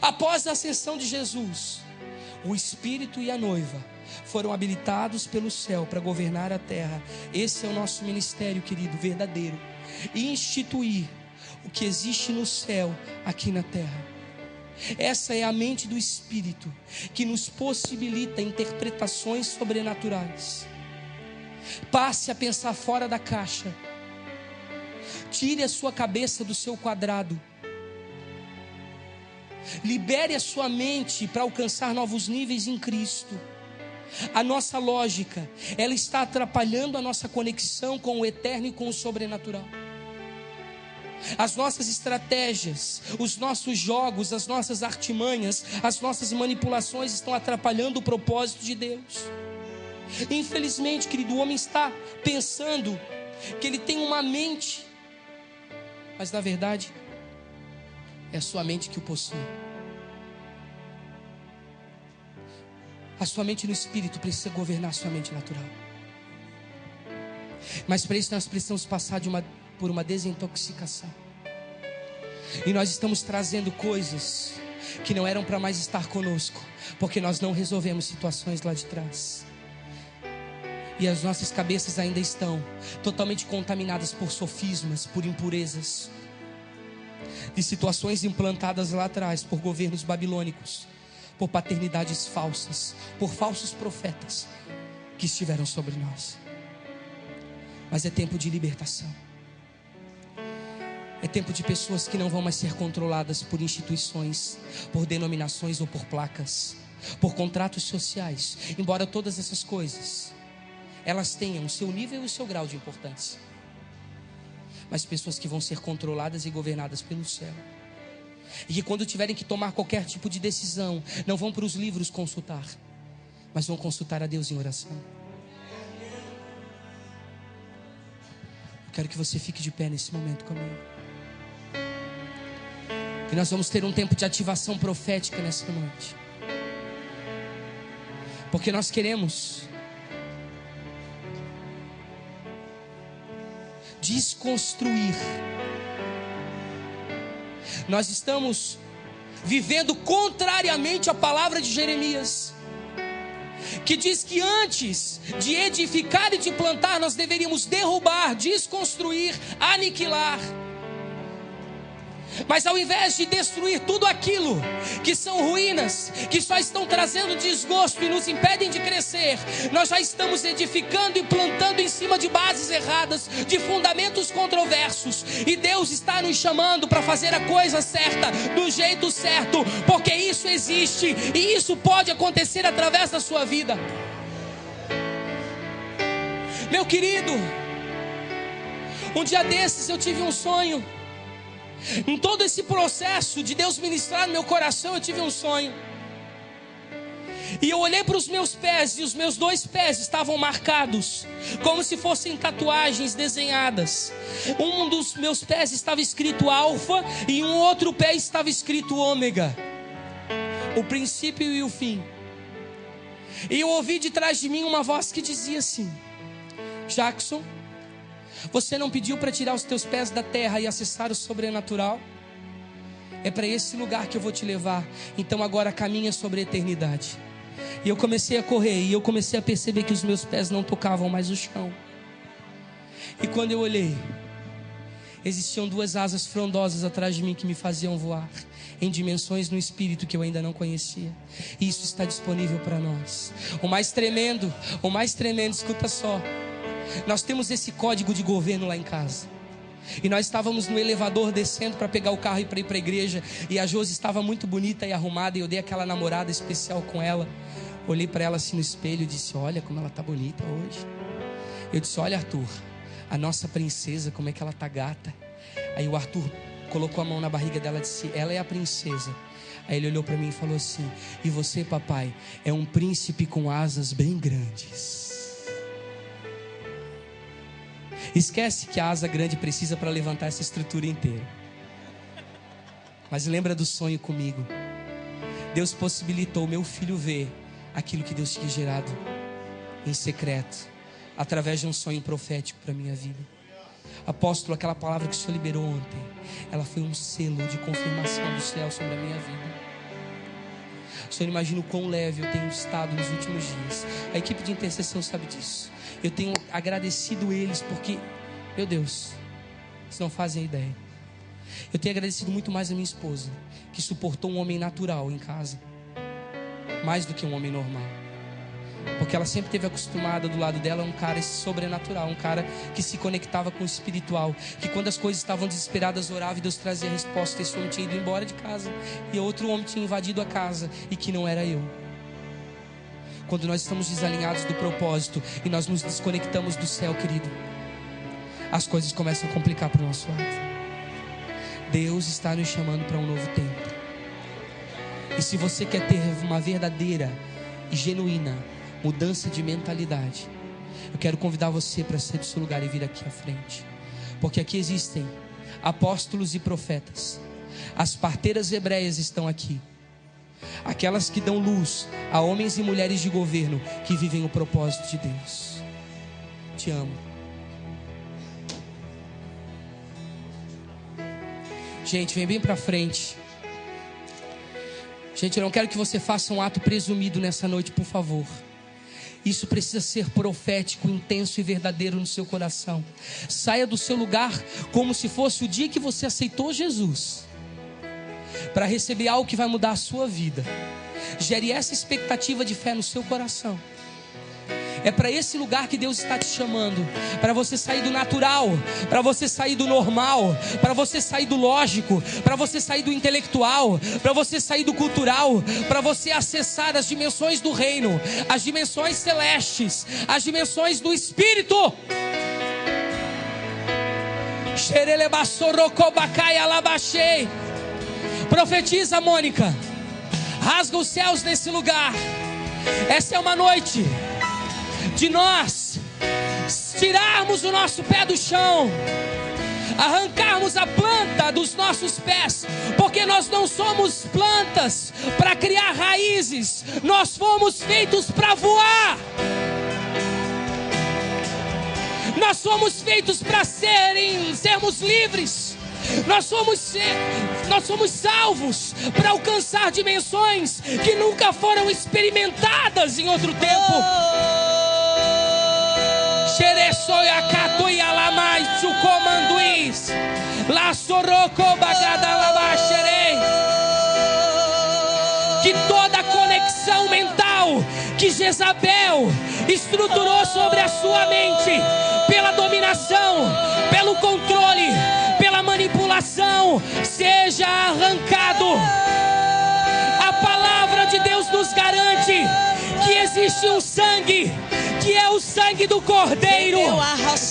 Após a ascensão de Jesus, o Espírito e a noiva foram habilitados pelo céu para governar a terra. Esse é o nosso ministério, querido, verdadeiro. Instituir o que existe no céu aqui na terra. Essa é a mente do Espírito que nos possibilita interpretações sobrenaturais. Passe a pensar fora da caixa. Tire a sua cabeça do seu quadrado. Libere a sua mente para alcançar novos níveis em Cristo. A nossa lógica, ela está atrapalhando a nossa conexão com o eterno e com o sobrenatural. As nossas estratégias, os nossos jogos, as nossas artimanhas, as nossas manipulações estão atrapalhando o propósito de Deus. Infelizmente, querido, o homem está pensando que ele tem uma mente, mas na verdade é a sua mente que o possui. A sua mente no espírito precisa governar a sua mente natural. Mas para isso nós precisamos passar por uma desintoxicação. E nós estamos trazendo coisas que não eram para mais estar conosco, porque nós não resolvemos situações lá de trás. E as nossas cabeças ainda estão totalmente contaminadas por sofismas, por impurezas, de situações implantadas lá atrás por governos babilônicos, por paternidades falsas, por falsos profetas que estiveram sobre nós. Mas é tempo de libertação. É tempo de pessoas que não vão mais ser controladas por instituições, por denominações ou por placas, por contratos sociais. Embora todas essas coisas, elas tenham o seu nível e o seu grau de importância. Mas pessoas que vão ser controladas e governadas pelo céu. E que quando tiverem que tomar qualquer tipo de decisão, não vão para os livros consultar, mas vão consultar a Deus em oração. Eu quero que você fique de pé nesse momento comigo. E nós vamos ter um tempo de ativação profética nessa noite. Porque nós queremos desconstruir. Nós estamos vivendo contrariamente à palavra de Jeremias, que diz que antes de edificar e de plantar, nós deveríamos derrubar, desconstruir, aniquilar. Mas ao invés de destruir tudo aquilo que são ruínas, que só estão trazendo desgosto e nos impedem de crescer, nós já estamos edificando e plantando em cima de bases erradas, de fundamentos controversos. E Deus está nos chamando para fazer a coisa certa, do jeito certo, porque isso existe e isso pode acontecer através da sua vida. Meu querido, um dia desses eu tive um sonho. Em todo esse processo de Deus ministrar no meu coração, eu tive um sonho. E eu olhei para os meus pés, e os meus 2 pés estavam marcados, como se fossem tatuagens desenhadas. Um dos meus pés estava escrito Alfa, e um outro pé estava escrito Ômega, o princípio e o fim. E eu ouvi de trás de mim uma voz que dizia assim: Jackson, você não pediu para tirar os teus pés da terra e acessar o sobrenatural? É para esse lugar que eu vou te levar. Então agora caminha sobre a eternidade. E eu comecei a correr, e eu comecei a perceber que os meus pés não tocavam mais o chão. E quando eu olhei, existiam 2 asas frondosas atrás de mim que me faziam voar em dimensões no espírito que eu ainda não conhecia. E isso está disponível para nós. O mais tremendo, escuta só. Nós temos esse código de governo lá em casa. E nós estávamos no elevador descendo para pegar o carro e para ir para a igreja. E a Josi estava muito bonita e arrumada, e eu dei aquela namorada especial com ela. Olhei para ela assim no espelho e disse: olha como ela está bonita hoje. Eu disse: olha, Arthur, a nossa princesa, como é que ela está gata. Aí o Arthur colocou a mão na barriga dela e disse: ela é a princesa. Aí ele olhou para mim e falou assim: e você, papai, é um príncipe com asas bem grandes. Esquece que a asa grande precisa para levantar essa estrutura inteira. Mas lembra do sonho comigo. Deus possibilitou meu filho ver aquilo que Deus tinha gerado em secreto, através de um sonho profético para a minha vida. Apóstolo, aquela palavra que o Senhor liberou ontem, ela foi um selo de confirmação do céu sobre a minha vida. O Senhor imagina o quão leve eu tenho estado nos últimos dias. A equipe de intercessão sabe disso. Eu tenho agradecido eles porque, meu Deus, vocês não fazem ideia. Eu tenho agradecido muito mais a minha esposa, que suportou um homem natural em casa, mais do que um homem normal. Porque ela sempre esteve acostumada do lado dela a um cara sobrenatural, um cara que se conectava com o espiritual, que quando as coisas estavam desesperadas orava e Deus trazia a resposta. Esse homem tinha ido embora de casa e outro homem tinha invadido a casa, e que não era eu. Quando nós estamos desalinhados do propósito e nós nos desconectamos do céu, querido, as coisas começam a complicar para o nosso lado. Deus está nos chamando para um novo tempo. E se você quer ter uma verdadeira e genuína mudança de mentalidade, eu quero convidar você para sair do seu lugar e vir aqui à frente. Porque aqui existem apóstolos e profetas. As parteiras hebreias estão aqui, aquelas que dão luz a homens e mulheres de governo que vivem o propósito de Deus. Te amo. Gente, vem bem para frente. Gente, eu não quero que você faça um ato presumido nessa noite, por favor. Isso precisa ser profético, intenso e verdadeiro no seu coração. Saia do seu lugar como se fosse o dia que você aceitou Jesus, para receber algo que vai mudar a sua vida. Gere essa expectativa de fé no seu coração. É para esse lugar que Deus está te chamando. Para você sair do natural, para você sair do normal, para você sair do lógico, para você sair do intelectual, para você sair do cultural, para você acessar as dimensões do reino, as dimensões celestes, as dimensões do Espírito. Profetiza, Mônica. Rasga os céus nesse lugar. Essa é uma noite de nós tirarmos o nosso pé do chão, arrancarmos a planta dos nossos pés, porque nós não somos plantas para criar raízes, nós fomos feitos para voar. Nós fomos feitos para sermos livres. Nós somos salvos para alcançar dimensões que nunca foram experimentadas em outro tempo. Que toda a conexão mental que Jezabel estruturou sobre a sua mente, pela dominação, pelo controle, pela manipulação, seja arrancado. A palavra de Deus nos garante que existe um sangue, que é o sangue do Cordeiro,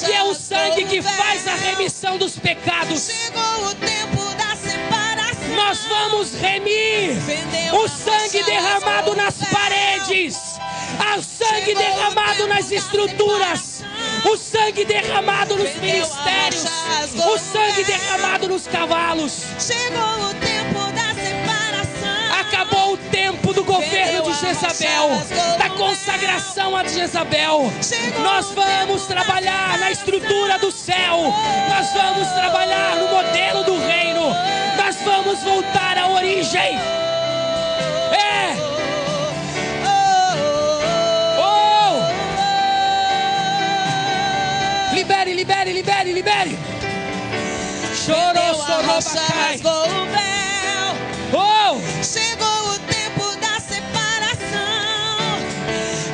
que é o sangue que faz a remissão dos pecados. Chegou o tempo da separação. Nós vamos remir o sangue derramado nas paredes, o sangue derramado nas estruturas, o sangue derramado nos ministérios, o sangue derramado nos cavalos. Chegou o tempo da separação. Acabou o tempo do governo de Jezabel, da consagração a Jezabel. Nós vamos trabalhar na estrutura do céu. Nós vamos trabalhar no modelo do reino. Nós vamos voltar à origem. Libere. Chorou, sorobacai. Rasgou o véu. Chegou o tempo da separação.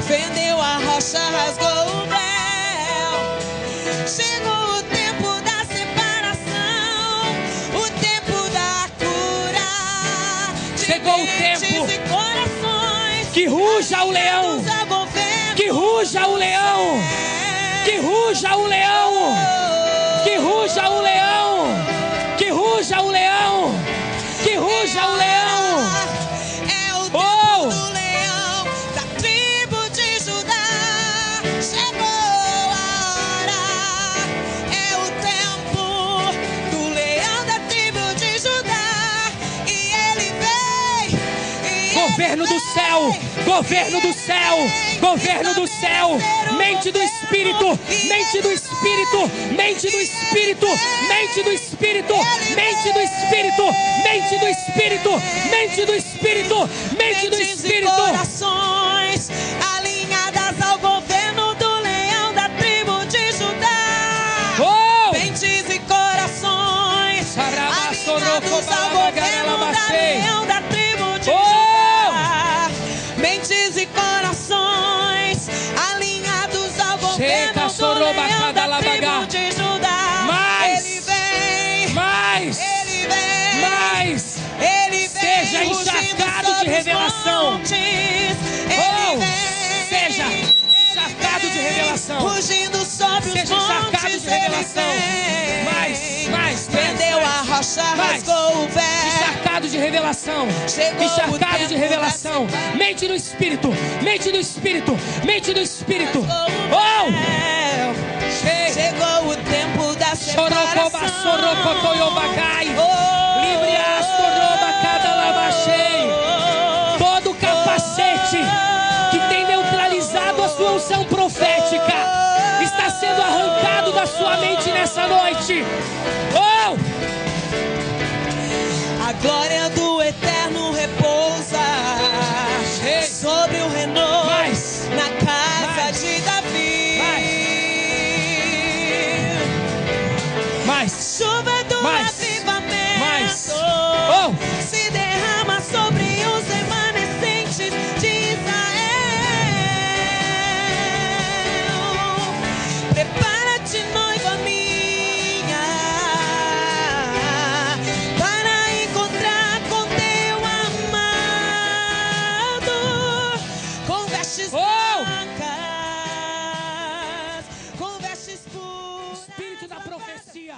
Fendeu a rocha, rasgou o véu. Chegou o tempo da separação. O tempo da cura. Chegou o tempo e corações. Que ruja o leão. Que ruja o leão. Que ruja o leão. Que ruja o leão. Que ruja o leão. Que ruja o leão. É o tempo do leão da tribo de Judá. Chegou a hora. É o tempo do leão da tribo de Judá. E ele vem. Governo do céu. Governo do céu. Governo do céu. Mente do Espírito. Mente do Espírito. Mente do Espírito. Mente do Espírito. Mente do Espírito. Mente do Espírito. Mente do Espírito. Mente do Espírito. Corações alinhadas ao governo do leão da tribo de Judá. Mentes e corações alinhados ao governo do leão da tribo de Judá. Mentes e corações alinhados ao governo do leão da tribo de Judá. Ele vem, seja encharcado de revelação. Seja encharcado de revelação. Rugindo sobre seja os montes. Encharcado de revelação. Mais. Prendeu a rocha, rasgou o véu. Encharcado de revelação. Encharcado de revelação. Mente do Espírito. Mente do Espírito. Mente do Espírito. Chegou o tempo da separação. Todo capacete que tem neutralizado a sua unção profética está sendo arrancado da sua mente nessa noite. A glória do eterno repousa sobre o renovo na casa de Davi. Chuva do avivamento se derrama sobre os remanescentes de Israel. Prepara-te, noiva minha, para encontrar com teu amado, com vestes brancas, com vestes puras. Espírito da profecia.